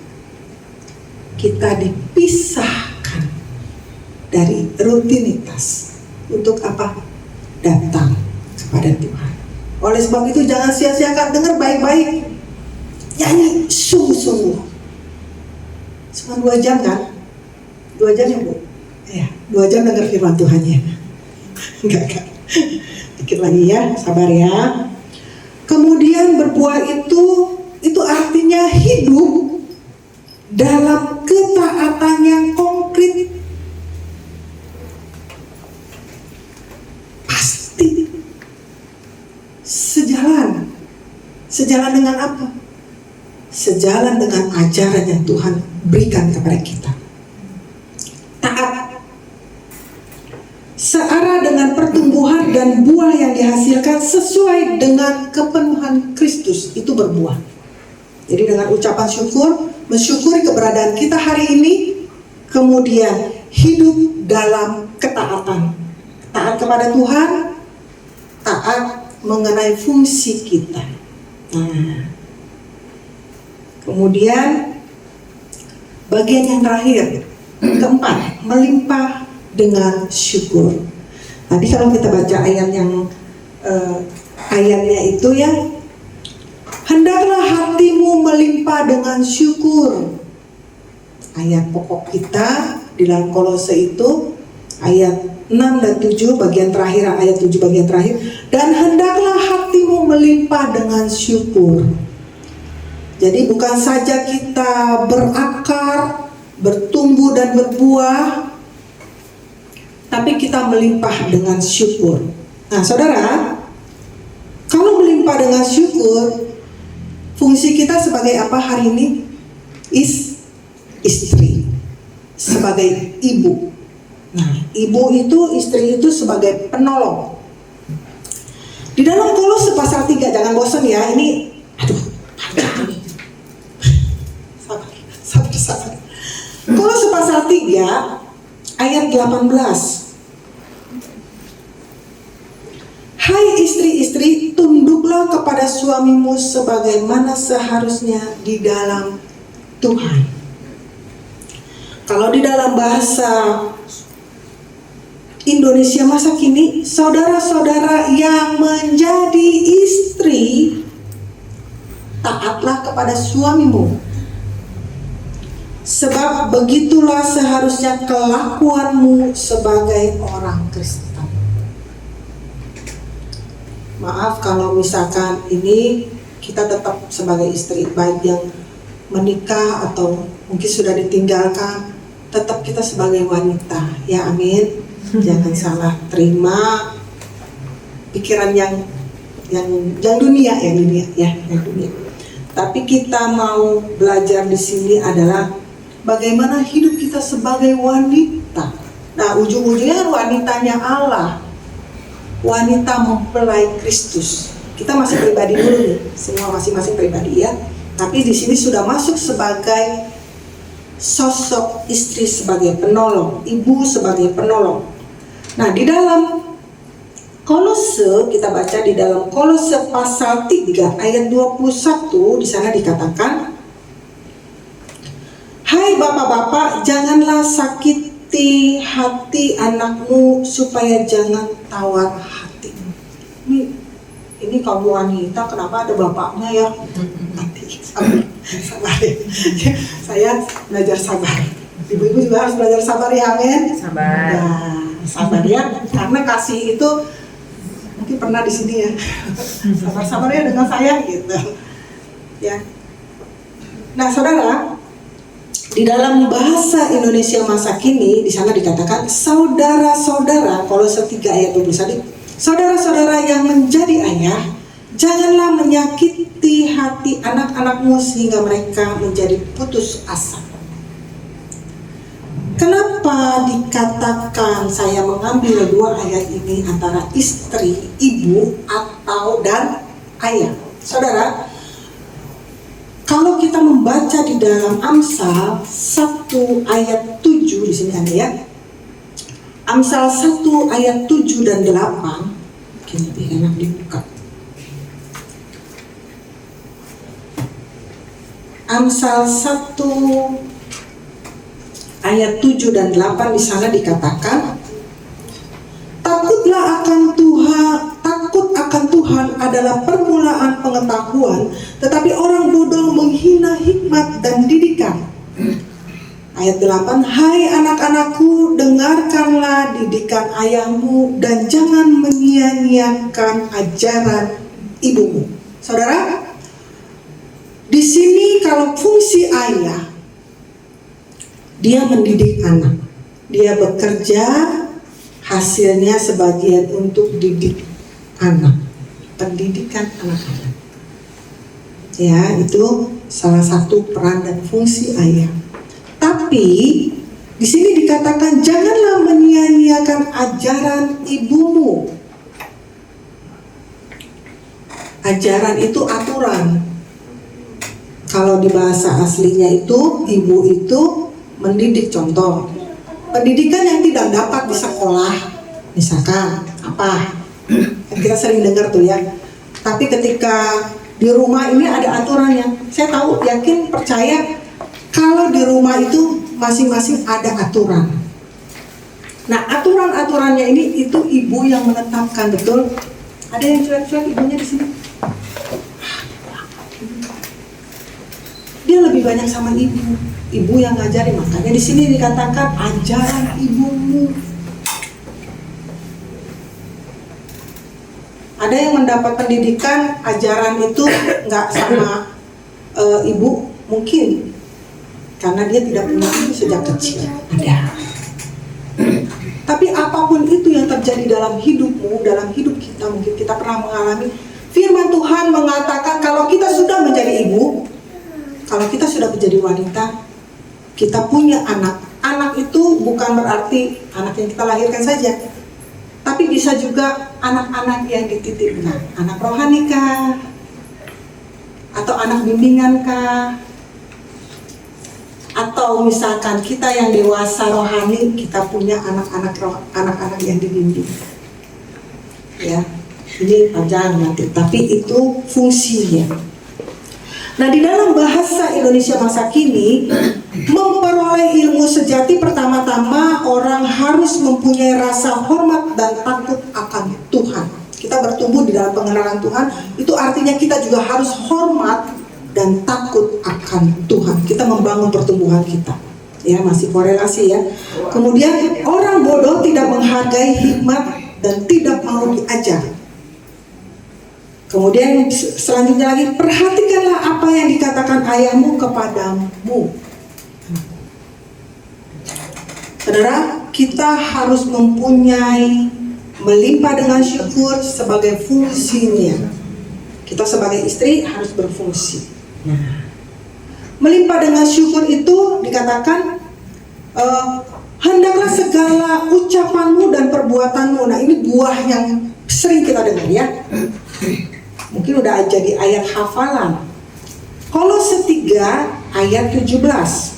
Kita dipisahkan dari rutinitas. Untuk apa? Datang kepada Tuhan. Oleh sebab itu jangan sia-siakan, dengar baik-baik, nyanyi sungguh-sungguh. Cuma 2 jam kan? 2 jam ya Bu? Ya, 2 jam dengar firman Tuhan ya. Enggak. Dikit lagi ya, sabar ya. Kemudian berbuah itu artinya hidup dalam ketaatan yang konkret. Pasti sejalan dengan apa? Sejalan dengan ajaran yang Tuhan berikan kepada kita. Taat, searah dengan pertumbuhan dan buah yang dihasilkan sesuai dengan kepenuhan Kristus, itu berbuah. Jadi dengan ucapan syukur, mensyukuri keberadaan kita hari ini, kemudian hidup dalam ketaatan. Taat kepada Tuhan, taat mengenai fungsi kita. Nah, kemudian bagian yang terakhir, keempat, melimpah dengan syukur. Tadi kalau kita baca ayat yang ayatnya itu ya, hendaklah hatimu melimpah dengan syukur. Ayat pokok kita di dalam Kolose itu ayat 6 dan 7 bagian terakhir, ayat 7 bagian terakhir. Dan hendaklah hatimu melimpah dengan syukur. Jadi bukan saja kita berakar, bertumbuh dan berbuah, tapi kita melimpah dengan syukur. Nah saudara, kalau melimpah dengan syukur, fungsi kita sebagai apa hari ini? Istri, sebagai ibu. Nah, ibu itu, istri itu sebagai penolong. Di dalam Kolose pasal 3, jangan bosan ya, ini sabar. Kolose pasal 3 ayat 18. Hai istri-istri, tunduklah kepada suamimu sebagaimana seharusnya di dalam Tuhan. Kalau di dalam bahasa Indonesia masa kini, saudara-saudara yang menjadi istri, taatlah kepada suamimu. Sebab begitulah seharusnya kelakuanmu sebagai orang Kristen. Maaf kalau misalkan ini kita tetap sebagai istri, baik yang menikah atau mungkin sudah ditinggalkan, tetap kita sebagai wanita, ya amin. Jangan salah terima pikiran yang dunia ya. Tapi kita mau belajar di sini adalah bagaimana hidup kita sebagai wanita. Nah, ujung-ujungnya kan wanitanya Allah, wanita mempelai Kristus. Kita masih pribadi dulu nih, semua masing-masing pribadi ya. Tapi di sini sudah masuk sebagai sosok istri sebagai penolong, ibu sebagai penolong. Nah, di dalam Kolose, kita baca di dalam Kolose pasal 3 ayat 21, di sana dikatakan, hai bapak-bapak, janganlah sakiti hati anakmu supaya jangan tawar hati. Ini kaum wanita, kenapa ada bapaknya ya? Nanti sabar. Saya belajar sabar. Ibu-ibu juga harus belajar sabar ya, amin. Sabar. Nah, sabar ya, karena kasih itu mungkin pernah di sini ya. Sabar-sabar ya dengan saya gitu. Ya, Nah, saudara, di dalam bahasa Indonesia masa kini, di sana dikatakan saudara-saudara, Kolose 3 ayat 21, saudara-saudara yang menjadi ayah, janganlah menyakiti hati anak-anakmu sehingga mereka menjadi putus asa. Kenapa dikatakan saya mengambil dua ayat ini antara istri, ibu, atau dan ayah? Saudara, kalau kita membaca di dalam Amsal 1 ayat 7 di sini ada ya. Amsal 1 ayat 7 dan 8, mungkin lebih enak dibuka. Amsal 1 ayat 7 dan 8 di sana dikatakan, takut akan Tuhan adalah permulaan pengetahuan, tetapi orang bodoh menghina hikmat dan didikan. Ayat 8, hai anak-anakku, dengarkanlah didikan ayahmu dan jangan menyia-nyiakan ajaran ibumu. Saudara, di sini kalau fungsi ayah, dia mendidik anak, dia bekerja, hasilnya sebagian untuk didik anak, pendidikan anak-anak. Ya, itu salah satu peran dan fungsi ayah. Tapi di sini dikatakan janganlah menyia-nyiakan ajaran ibumu. Ajaran itu aturan. Kalau di bahasa aslinya itu, ibu itu mendidik. Contoh, pendidikan yang tidak dapat di sekolah, misalkan apa? Kita sering dengar tuh ya. Tapi ketika di rumah ini ada aturannya. Saya tahu, yakin, percaya kalau di rumah itu masing-masing ada aturan. Nah, aturan-aturannya ini itu ibu yang menetapkan, betul? Ada yang cuek-cuek ibunya di sini. Dia lebih banyak sama ibu yang ngajarin. Makanya di sini dikatakan ajaran ibumu. Ada yang mendapat pendidikan ajaran itu nggak sama ibu, mungkin karena dia tidak punya ibu sejak kecil. Ada. Tapi apapun itu yang terjadi dalam hidupmu, dalam hidup kita, mungkin kita pernah mengalami. Firman Tuhan mengatakan kalau kita sudah menjadi ibu, kalau kita sudah menjadi wanita, kita punya anak. Anak itu bukan berarti anak yang kita lahirkan saja, tapi bisa juga anak-anak yang dititipkan. Anak rohani kah? Atau anak bimbingan kah? Atau misalkan kita yang dewasa rohani, kita punya anak-anak yang dibimbing. Ya, ini panjang nanti, tapi itu fungsinya. Nah, di dalam bahasa Indonesia masa kini, memperoleh ilmu sejati pertama-tama orang harus mempunyai rasa hormat dan takut akan Tuhan. Kita bertumbuh di dalam pengenalan Tuhan, itu artinya kita juga harus hormat dan takut akan Tuhan. Kita membangun pertumbuhan kita. Ya, masih korelasi ya. Kemudian orang bodoh tidak menghargai hikmat dan tidak mau diajar. Kemudian selanjutnya lagi, perhatikanlah apa yang dikatakan ayahmu kepadamu. Saudara, kita harus mempunyai melimpah dengan syukur sebagai fungsinya. Kita sebagai istri harus berfungsi. Melimpah dengan syukur itu dikatakan hendaklah segala ucapanmu dan perbuatanmu. Nah, ini buah yang sering kita dengar ya. Mungkin udah jadi ayat hafalan. Kolose 3 ayat 17.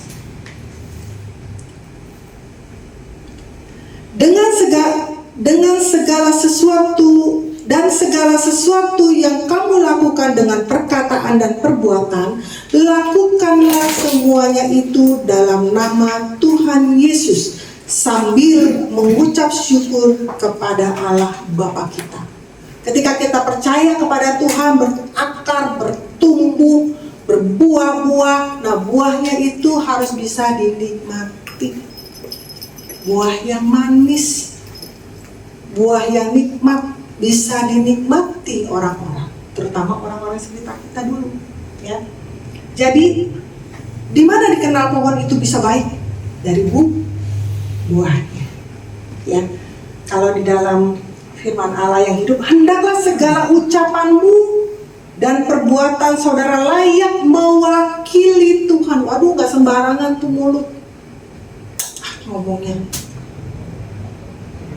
Dengan segala sesuatu dan segala sesuatu yang kamu lakukan dengan perkataan dan perbuatan, lakukanlah semuanya itu dalam nama Tuhan Yesus sambil mengucap syukur kepada Allah Bapa kita. Ketika kita percaya kepada Tuhan, berakar, bertumbuh, berbuah-buah, nah buahnya itu harus bisa dinikmati. Buah yang manis, buah yang nikmat bisa dinikmati orang-orang, terutama orang-orang sekitar kita dulu. Ya. Jadi Di mana dikenal pohon itu bisa baik? Dari buahnya. Ya, kalau di dalam firman Allah yang hidup, hendaklah segala ucapanmu dan perbuatan saudara layak mewakili Tuhan. Waduh, gak sembarangan tuh mulut ngomongnya.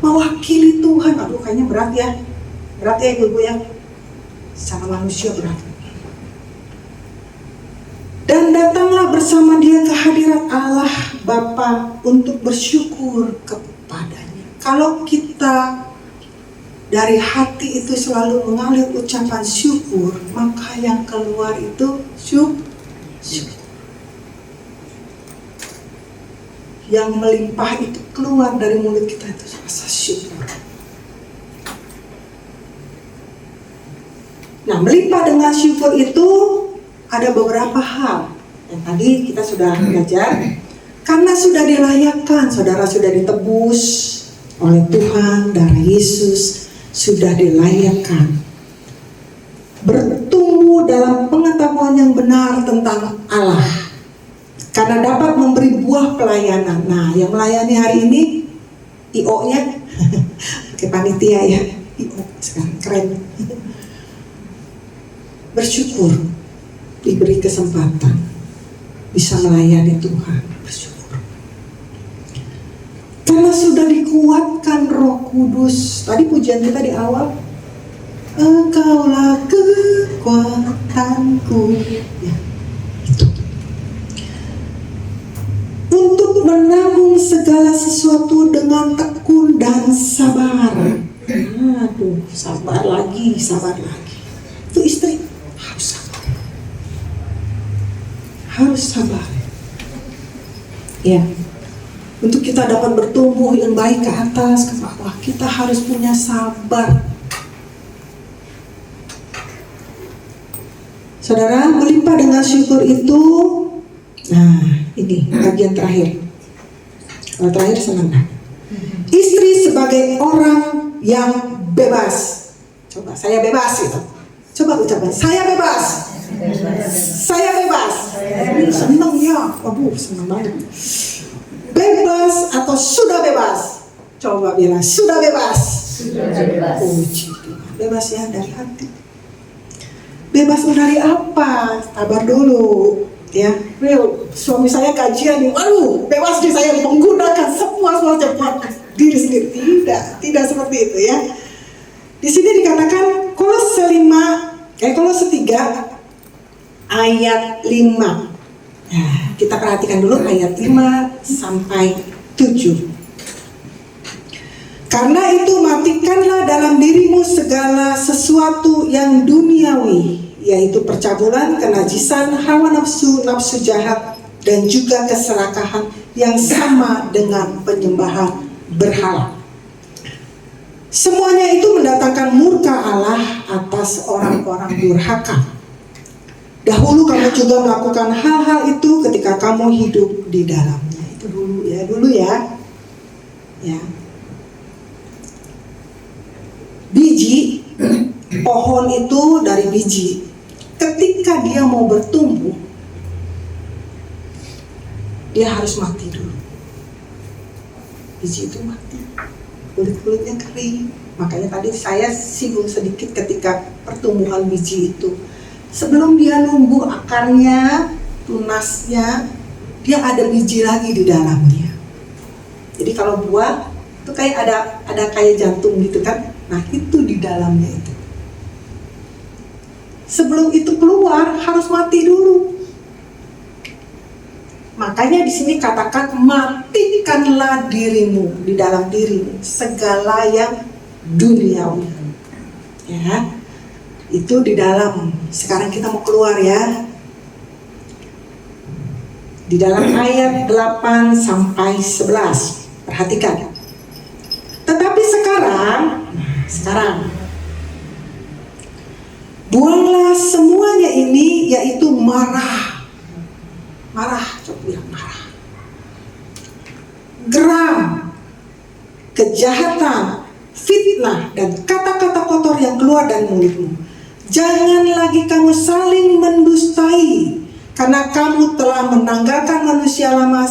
Mewakili Tuhan, aduh kayaknya berat ya. Berat ya ibu-ibu ya. Secara manusia berat. Dan datanglah bersama dia ke hadirat Allah Bapa untuk bersyukur kepadanya. Kalau kita dari hati itu selalu mengalir ucapan syukur, maka yang keluar itu syukur. Yang melimpah itu keluar dari mulut kita itu rasa syukur. Nah, melimpah dengan syukur itu ada beberapa hal yang tadi kita sudah belajar. Karena sudah dilayakkan, saudara sudah ditebus oleh Tuhan, darah Yesus sudah dilayakkan bertumbuh dalam pengetahuan yang benar tentang Allah, karena dapat memberi buah pelayanan. Nah, yang melayani hari ini IO-nya pakai panitia ya, IO sekarang keren. Bersyukur diberi kesempatan bisa melayani Tuhan, bersyukur. Karena sudah dikuatkan Roh Kudus. Tadi pujian kita di awal, Engkaulah kekuatanku. Ya, itu. Untuk menanggung segala sesuatu dengan tekun dan sabar. Aduh, sabar lagi, sabar lagi. Itu istri harus sabar. Harus sabar. Ya. Untuk kita dapat bertumbuh yang baik ke atas, ke bawah, kita harus punya sabar. Saudara, melimpah dengan syukur itu, nah ini bagian terakhir. Kalau terakhir senang kan? Istri sebagai orang yang bebas. Coba, saya bebas gitu. Coba ucapkan, saya bebas. Saya bebas. Senang ya, waduh senang banget. Bebas atau sudah bebas? Coba bilang, sudah bebas. Sudah bebas. Puji Tuhan. Bebas ya dari hati. Bebas dari apa? Sabar dulu. Ya, real. Suami saya kajian nih, waduh, bebas nih saya menggunakan sepuas-puasnya buat diri sendiri. Tidak seperti itu ya. Di sini dikatakan Kolose 3 ayat 5. Nah, kita perhatikan dulu ayat 5 sampai 7. Karena itu matikanlah dalam dirimu segala sesuatu yang duniawi, yaitu percabulan, kenajisan, hawa nafsu, nafsu jahat, dan juga keserakahan yang sama dengan penyembahan berhala. Semuanya itu mendatangkan murka Allah atas orang-orang durhaka. Dahulu kamu juga melakukan hal-hal itu ketika kamu hidup di dalamnya. Itu dulu ya. Ya. Biji, pohon itu dari biji. Ketika dia mau bertumbuh, dia harus mati dulu. Biji itu mati, kulit-kulitnya kering. Makanya tadi saya singgung sedikit ketika pertumbuhan biji itu. Sebelum dia numbuh akarnya, tunasnya, dia ada biji lagi di dalamnya. Jadi kalau buah itu kayak ada kayak jantung gitu kan. Nah, itu di dalamnya itu. Sebelum itu keluar harus mati dulu. Makanya di sini katakan matikanlah dirimu, di dalam dirimu segala yang duniawi. Ya. Itu di dalam. Sekarang kita mau keluar ya. Di dalam ayat 8 sampai 11. Perhatikan. Tetapi sekarang buanglah semuanya ini, yaitu marah. Coba bilang marah. Geram, kejahatan, fitnah, dan kata-kata kotor yang keluar dari mulutmu. Jangan lagi kamu saling mendustai karena kamu telah menanggalkan manusia lama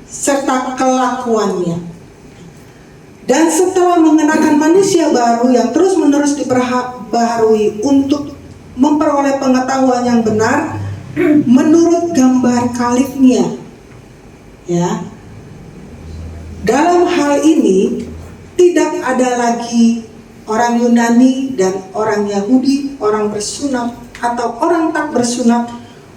serta kelakuannya. Dan setelah mengenakan manusia baru yang terus-menerus diperbaharui untuk memperoleh pengetahuan yang benar menurut gambar kaliknya. Ya. Dalam hal ini tidak ada lagi orang Yunani dan orang Yahudi, orang bersunat atau orang tak bersunat,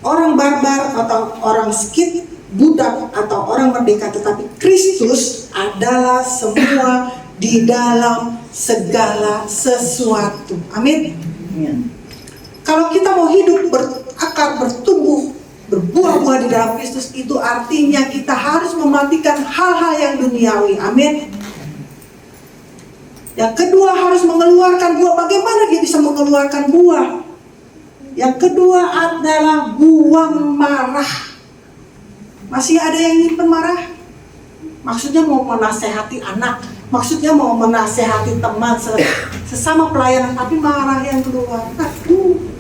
orang barbar atau orang Skit, budak atau orang merdeka, tetapi Kristus adalah semua di dalam segala sesuatu. Amin. Kalau kita mau hidup berakar, bertumbuh, berbuah-buah di dalam Kristus, itu artinya kita harus mematikan hal-hal yang duniawi. Amin. Yang kedua, harus mengeluarkan buah. Bagaimana dia bisa mengeluarkan buah? Yang kedua adalah buang marah. Masih ada yang nyimpen marah? Maksudnya mau menasehati anak, maksudnya mau menasehati teman sesama pelayanan, tapi marah yang keluar. Aduh.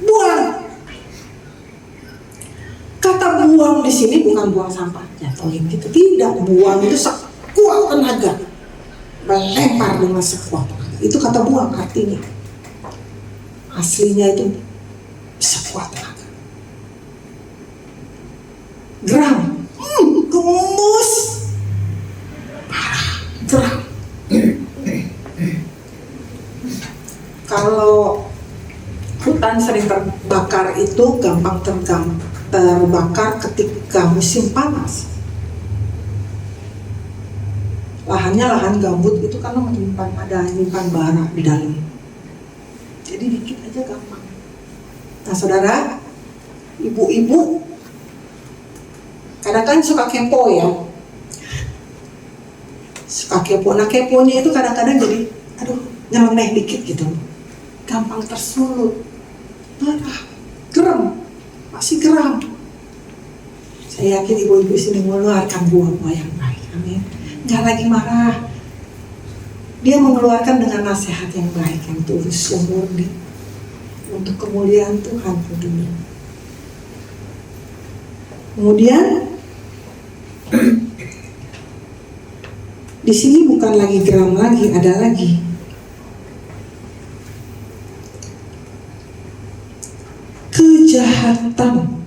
Buang. Kata buang di sini bukan buang sampah, jatuhin gitu. Tidak, buang itu sekuat tenaga, melempar dengan sekuat tenaga. Itu kata buang artinya. Aslinya itu sekuat tenaga. Geram, gemus, parah, geram. Kalau hutan sering terbakar itu gampang terbakar ketika musim panas. Lahannya lahan gambut itu karena menyimpan bara di dalam. Jadi dikit aja gampang. Nah saudara, ibu-ibu kadang kan suka kepo ya. Suka kepo. Nah keponya itu kadang-kadang jadi nyeleneh dikit gitu. Gampang tersulut. Marah, geram, masih geram. Saya yakin ibu-ibu sini mengeluarkan buah-buah yang baik. Amin. Gak lagi marah. Dia mengeluarkan dengan nasihat yang baik, yang tulus, yang murni, untuk kemuliaan Tuhan tentunya. Kemudian di sini bukan lagi geram lagi, ada lagi kejahatan.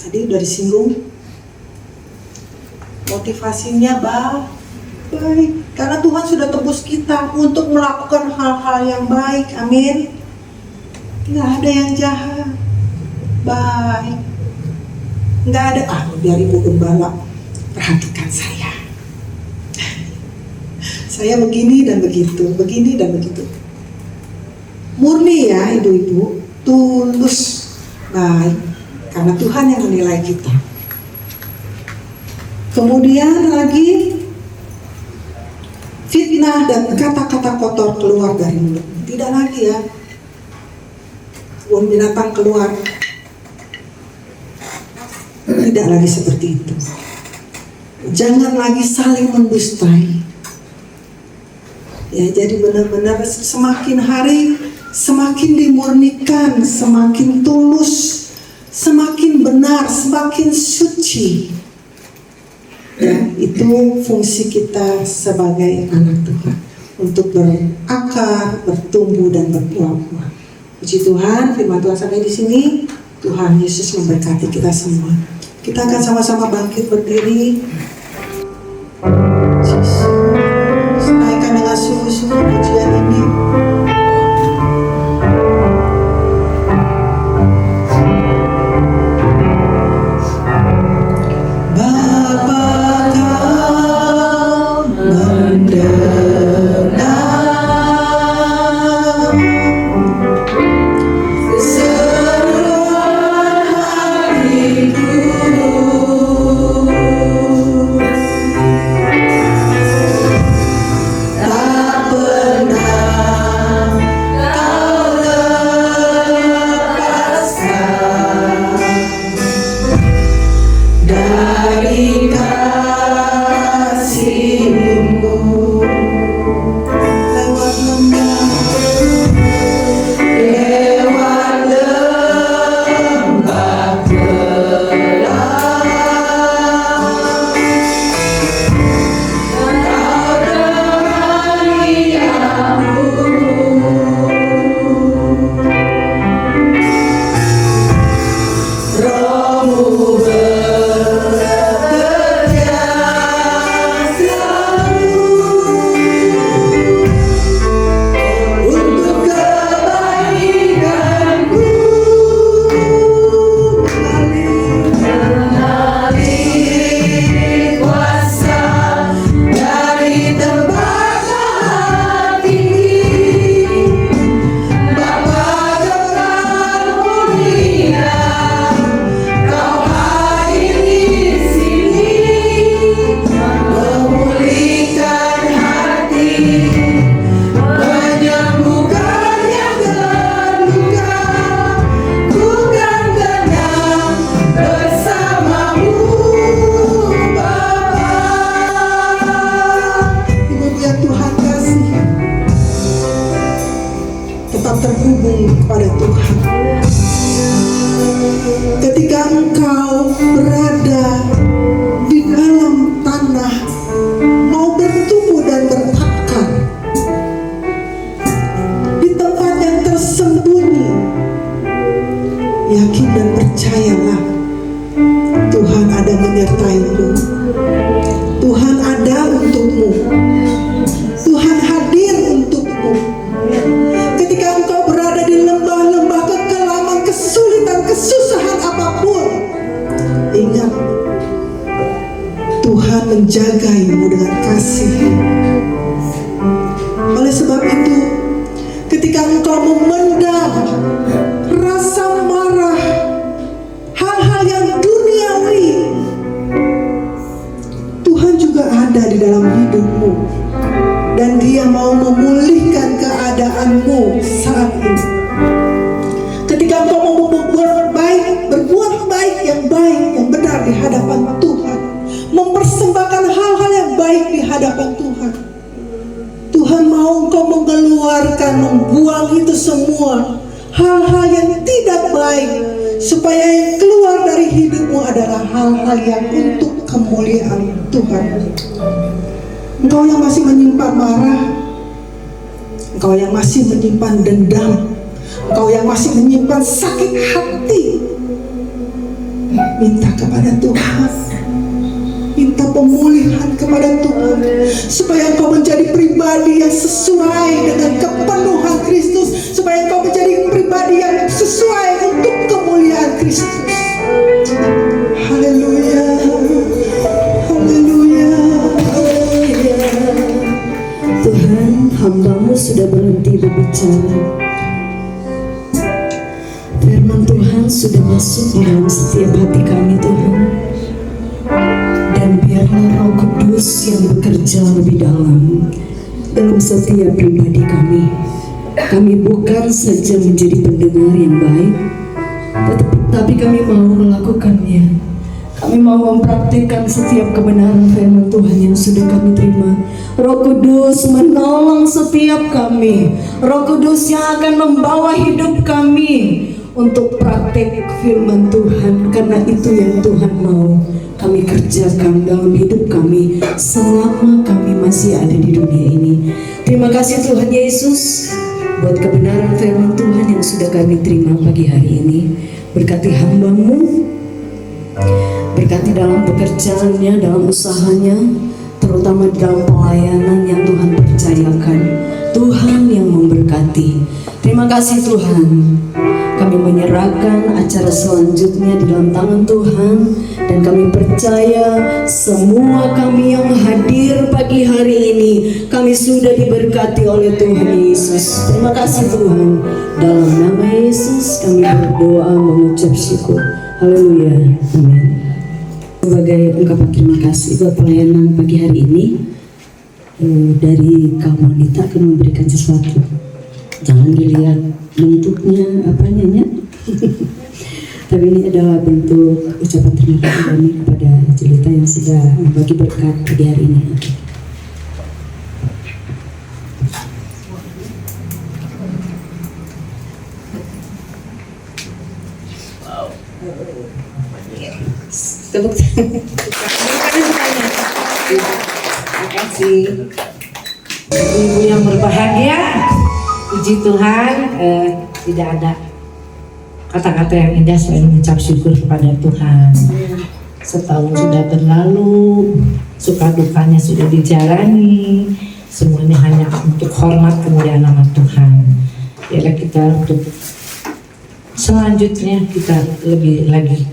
Tadi udah disinggung, motivasinya baik, karena Tuhan sudah tebus kita untuk melakukan hal-hal yang baik. Amin. Nggak ada yang jahat, baik. Nggak ada, biar ibu gembala perhatikan saya. Saya begini dan begitu, begini dan begitu. Murni ya ibu-ibu, tulus, baik, karena Tuhan yang menilai kita. Kemudian lagi fitnah dan kata-kata kotor keluar dari mulut. Tidak lagi ya, kebun binatang keluar. Tidak lagi seperti itu. Jangan lagi saling mendustai. Ya, jadi benar-benar semakin hari semakin dimurnikan, semakin tulus, semakin benar, semakin suci. Ya, itu fungsi kita sebagai anak Tuhan, untuk berakar, bertumbuh dan berbuah-buah. Puji Tuhan, firman Tuhan sampai di sini. Tuhan Yesus memberkati kita semua. Kita akan sama-sama bangkit berdiri. Naikkan dengan sungguh-sungguh pujian ini. Tuhan. Ketika engkau berada di dalam tanah, mau bertumbuh dan berakar di tempat yang tersembunyi, yakin dan percayalah, Tuhan ada menyertaimu. Tuhan ada untukmu. Tuhan hadir untukmu. Ketika engkau berada di lembah-lembah kekelaman, kesulitan, kesusahan apapun, ingat, Tuhan menjagaimu dengan kasih. Oleh sebab itu, ketika engkau memendam rasa marah, hal-hal yang duniawi, Tuhan juga ada di dalam hidupmu, dan Dia mau memulihkan keadaanmu saat ini. Ketika engkau mau berbuat baik yang benar di hadapan Tuhan, mempersembahkan hal-hal yang baik di hadapan Tuhan, Tuhan mau engkau mengeluarkan, membuang itu semua hal-hal yang tidak baik, supaya yang keluar dari hidupmu adalah hal-hal yang untuk kemuliaan Tuhan. Engkau yang masih menyimpan marah, engkau yang masih menyimpan dendam, engkau yang masih menyimpan sakit hati, minta kepada Tuhan, minta pemulihan kepada Tuhan, supaya engkau menjadi pribadi yang sesuai dengan kepenuhan Kristus, supaya engkau menjadi pribadi yang sesuai untuk kemuliaan Kristus. Haleluya, haleluya. Tuhan, hamba-Mu sudah berhenti berbicara. Firman Tuhan sudah masuk di dalam setiap hati kami, Tuhan. Dan biarlah Roh Kudus yang bekerja lebih dalam setiap pribadi kami. Kami bukan saja menjadi pendengar yang baik, tapi kami mau melakukannya. Kami mau mempraktikkan setiap kebenaran firman Tuhan yang sudah kami terima. Roh Kudus menolong setiap kami. Roh Kudus yang akan membawa hidup kami untuk praktek firman Tuhan, karena itu yang Tuhan mau kami kerjakan dalam hidup kami selama kami masih ada di dunia ini. Terima kasih Tuhan Yesus buat kebenaran firman Tuhan yang sudah kami terima pagi hari ini. Berkati hamba-Mu, berkati dalam pekerjaannya, dalam usahanya, terutama dalam pelayanan yang Tuhan percayakan. Tuhan yang memberkati. Terima kasih Tuhan. Kami menyerahkan acara selanjutnya di dalam tangan Tuhan, dan kami percaya semua kami yang hadir pagi hari ini, kami sudah diberkati oleh Tuhan Yesus. Terima kasih Tuhan. Dalam nama Yesus kami berdoa mengucap syukur. Haleluya. Amin. Sebagai ungkapan terima kasih buat pelayanan pagi hari ini, dari kaum wanita akan memberikan sesuatu. Jangan dilihat bentuknya apanya, tapi ini adalah bentuk ucapan terima kasih kami kepada Jelita yang sudah membagi berkat pagi hari ini. Tepuk tangan. Terima kasih. Ibu yang berbahagia, puji Tuhan, tidak ada kata-kata yang indah selain mengucap syukur kepada Tuhan. Setahun sudah berlalu, suka dukanya sudah dijalani, semuanya hanya untuk hormat kemuliaan nama Tuhan. Biarlah kita untuk selanjutnya kita lebih lagi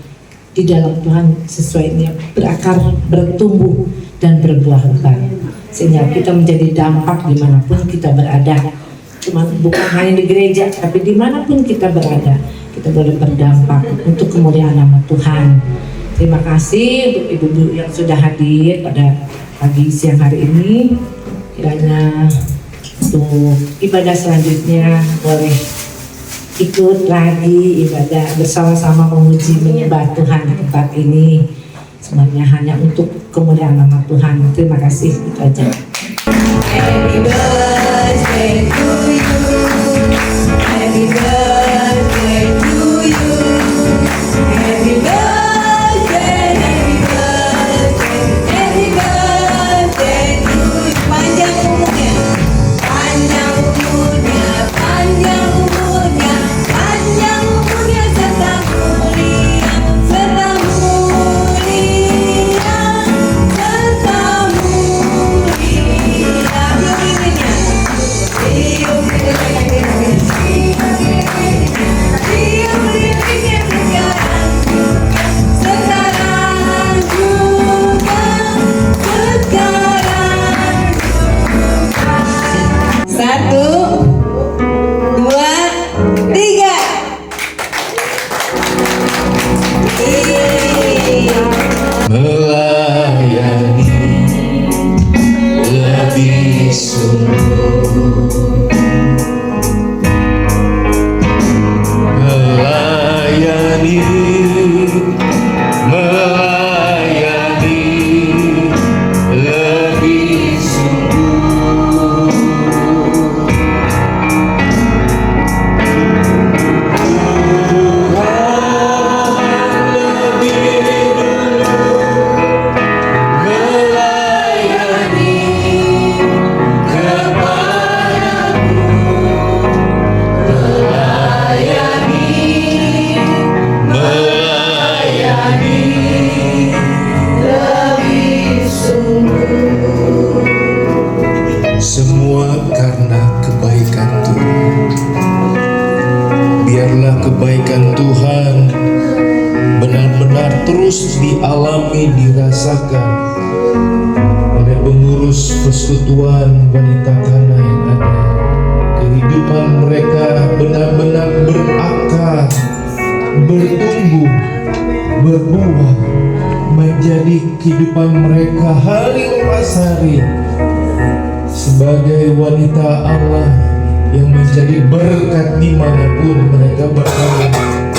di dalam Tuhan sesuainya, berakar, bertumbuh dan berbuah lebat, sehingga kita menjadi dampak dimanapun kita berada. Cuma bukan hanya di gereja, tapi dimanapun kita berada, kita boleh berdampak untuk kemuliaan nama Tuhan. Terima kasih untuk ibu-ibu yang sudah hadir pada pagi siang hari ini. Kiranya untuk ibadah selanjutnya boleh ikut lagi ibadah bersama-sama memuji menyembah Tuhan di tempat ini. Semuanya hanya untuk kemuliaan nama Tuhan. Terima kasih, itu aja. Happy birthday to you. Happy birthday. biarlah kebaikan Tuhan benar-benar terus dialami, dirasakan oleh pengurus persekutuan wanita Kana yang ada. Kehidupan mereka benar-benar berakar, bertumbuh, berbuah, menjadi kehidupan mereka hari lepas hari sebagai wanita Allah yang menjadi berkat dimanapun mereka berada,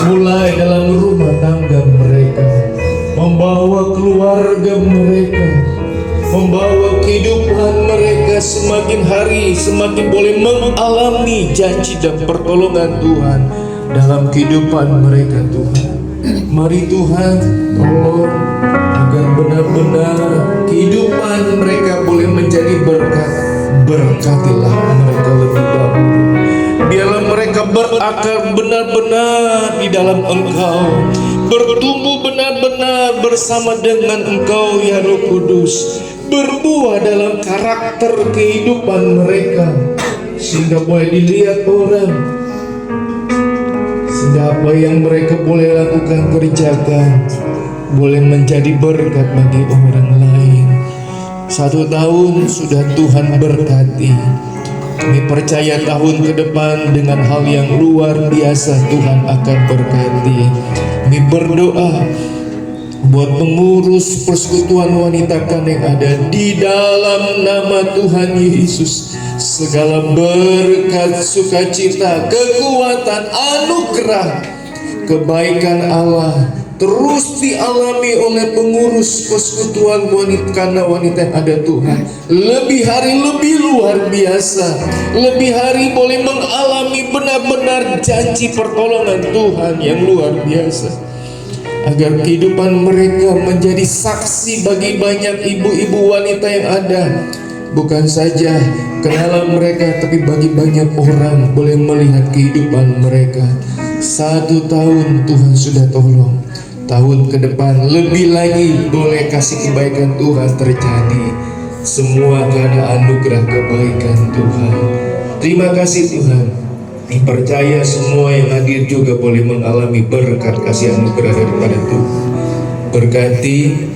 mulai dalam rumah tangga mereka, membawa keluarga mereka, membawa kehidupan mereka semakin hari semakin boleh mengalami janji dan pertolongan Tuhan dalam kehidupan mereka. Tuhan, mari Tuhan tolong agar benar-benar kehidupan mereka boleh menjadi berkat. Berkatilah mereka lebih dahulu. Biarlah mereka berakar benar-benar di dalam Engkau, bertumbuh benar-benar bersama dengan Engkau ya Roh Kudus, berbuah dalam karakter kehidupan mereka, sehingga boleh dilihat orang, sehingga apa yang mereka boleh lakukan, kerjakan, boleh menjadi berkat bagi orang lain. 1 tahun sudah Tuhan berkati. Kami percaya tahun ke depan dengan hal yang luar biasa Tuhan akan berkati. Kami berdoa buat pengurus persekutuan wanita Kana yang ada di dalam nama Tuhan Yesus. Segala berkat, sukacita, kekuatan, anugerah, kebaikan Allah terus dialami oleh pengurus persekutuan wanita Kana wanita yang ada Tuhan. Lebih hari lebih luar biasa, lebih hari boleh mengalami benar-benar janji pertolongan Tuhan yang luar biasa, agar kehidupan mereka menjadi saksi bagi banyak ibu-ibu wanita yang ada. Bukan saja kenalan mereka, tapi bagi banyak orang boleh melihat kehidupan mereka. 1 tahun Tuhan sudah tolong. Tahun ke depan lebih lagi boleh kasih kebaikan Tuhan terjadi. Semua karena anugerah kebaikan Tuhan. Terima kasih Tuhan. Dipercaya semua yang hadir juga boleh mengalami berkat kasih anugerah daripada Tuhan. Berkati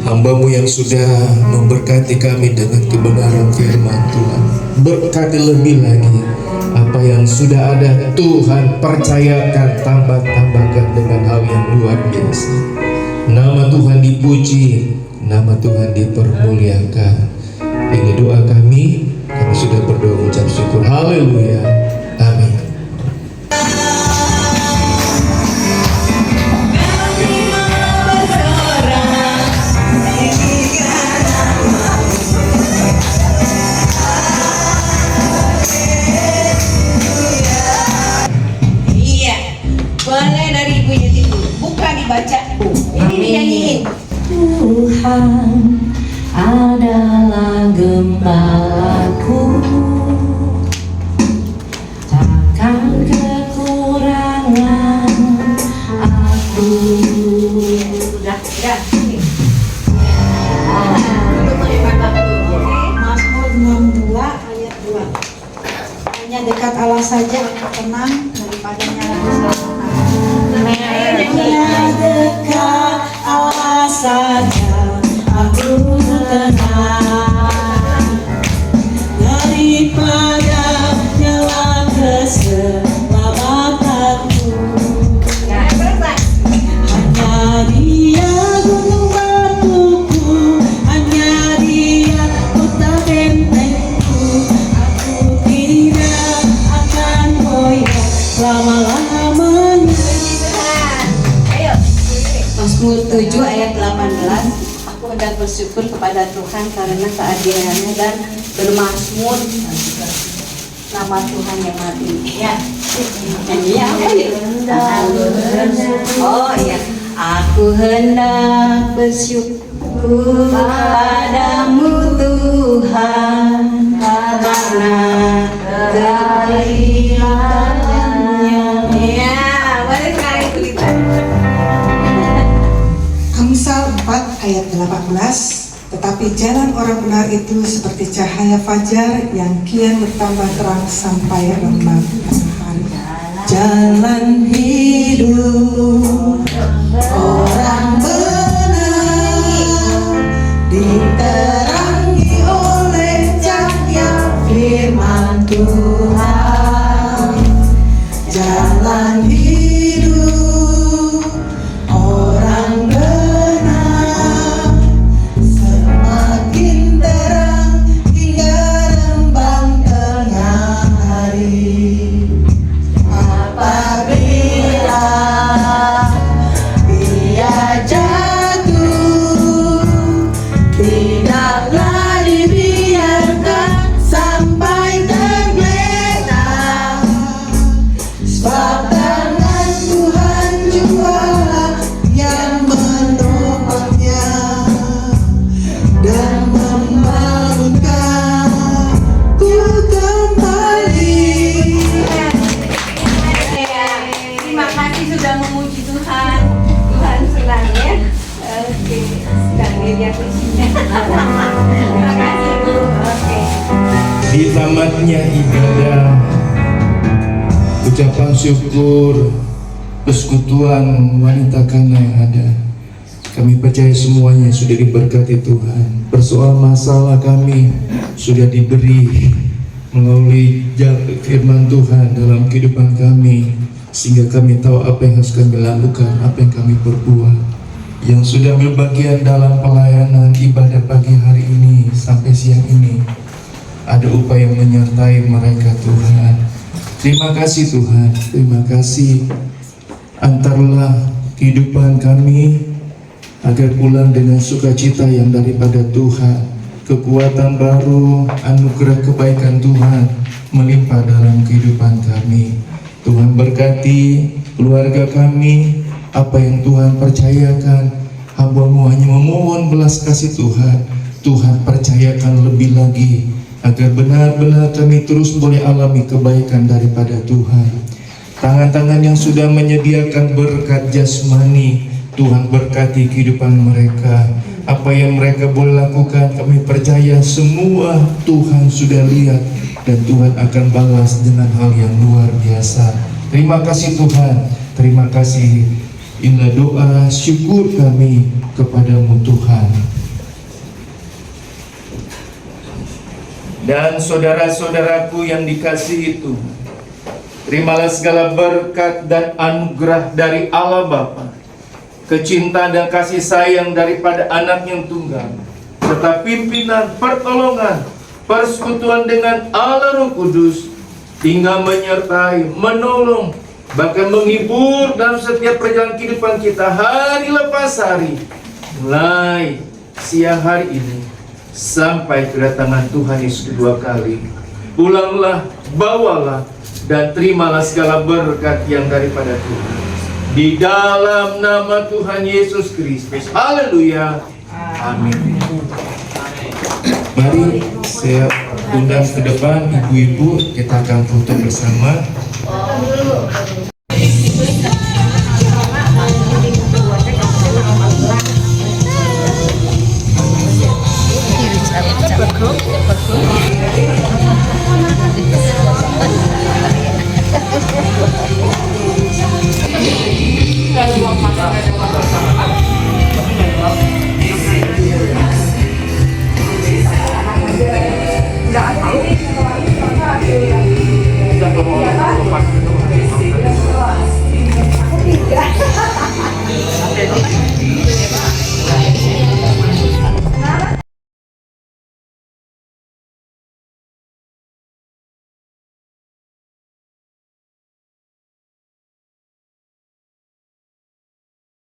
hamba-Mu yang sudah memberkati kami dengan kebenaran firman Tuhan. Berkati lebih lagi apa yang sudah ada, Tuhan percayakan, tambahkan dengan hal yang luar biasa. Nama Tuhan dipuji, nama Tuhan dipermuliakan. Ini doa kami sudah berdoa ucap syukur. Haleluya, amin. Boleh dari ibunya itu, bukan dibaca. Ini dinyanyiin. Tuhan adalah gembalaku, takkan kekurangan aku. Udah. Mazmur 62 ayat 2. Hanya dekat Allah saja aku tenang, daripada nyala hanya dekat Allah saja aku tenang, daripada nyala keselamatanku. Hanya Dia gunung batuku, hanya Dia kota bentengku. Aku tidak akan goyah selama-lamanya. Mazmur 7 ayat 18. Aku hendak bersyukur kepada Tuhan karena keadilannya dan bermazmur nama Tuhan yang maha tinggi. Ya. Nyanyi apa ya? Oh iya. Aku hendak bersyukur padamu Tuhan karena keadilannya. Ya, boleh sekali tulisan. Amsal 4 ayat 18. Tetapi jalan orang benar itu seperti cahaya fajar yang kian bertambah terang sampai rembang matahari. jalan hidup orang benar diterangi oleh cahaya firman Tuhan. Jalan hidup orang benar semakin terang hingga rembang tengah hari. Apabila ia jatuh, tidaklah dibiarkan sampai tergeletak, sebab tangan Tuhan jugalah yang menopangnya dan membangunkanku kembali. Terima kasih sudah memuji Tuhan. Tuhan senang ya. Oke, sedang lihat kursinya. Terima kasih Bu. Oke. Di tamatnya ibadah, ucapan syukur, persekutuan wanita Kana yang ada, kami percaya semuanya sudah diberkati Tuhan. Persoalan masalah kami sudah diberi melalui firman Tuhan dalam kehidupan kami, sehingga kami tahu apa yang harus kami lakukan, apa yang kami perbuat. Yang sudah berbagian dalam pelayanan ibadah pagi hari ini sampai siang ini, ada upaya menyertai mereka Tuhan. Terima kasih Tuhan, terima kasih. Antarlah kehidupan kami agar pulang dengan sukacita yang daripada Tuhan. Kekuatan baru, anugerah kebaikan Tuhan melimpah dalam kehidupan kami. Tuhan berkati keluarga kami, apa yang Tuhan percayakan. Hamba-Mu hanya memohon belas kasih Tuhan. Tuhan percayakan lebih lagi, agar benar-benar kami terus boleh alami kebaikan daripada Tuhan. Tangan-tangan yang sudah menyediakan berkat jasmani, Tuhan berkati kehidupan mereka. Apa yang mereka boleh lakukan, kami percaya semua Tuhan sudah lihat, dan Tuhan akan balas dengan hal yang luar biasa. Terima kasih Tuhan, terima kasih. Inilah doa syukur kami kepadamu Tuhan. Dan saudara-saudaraku yang dikasihi itu, terimalah segala berkat dan anugerah dari Allah Bapa, kecintaan dan kasih sayang daripada anak yang tunggal, serta pimpinan, pertolongan, persekutuan dengan Allah Roh Kudus, tinggal menyertai, menolong, bahkan menghibur dalam setiap perjalanan kehidupan kita hari lepas hari, mulai siang hari ini sampai kedatangan Tuhan Yesus kedua kali. Pulanglah, bawalah, dan terimalah segala berkat yang daripada Tuhan. Di dalam nama Tuhan Yesus Kristus. Haleluya. Amin. Mari saya undang ke depan ibu-ibu, kita akan foto bersama.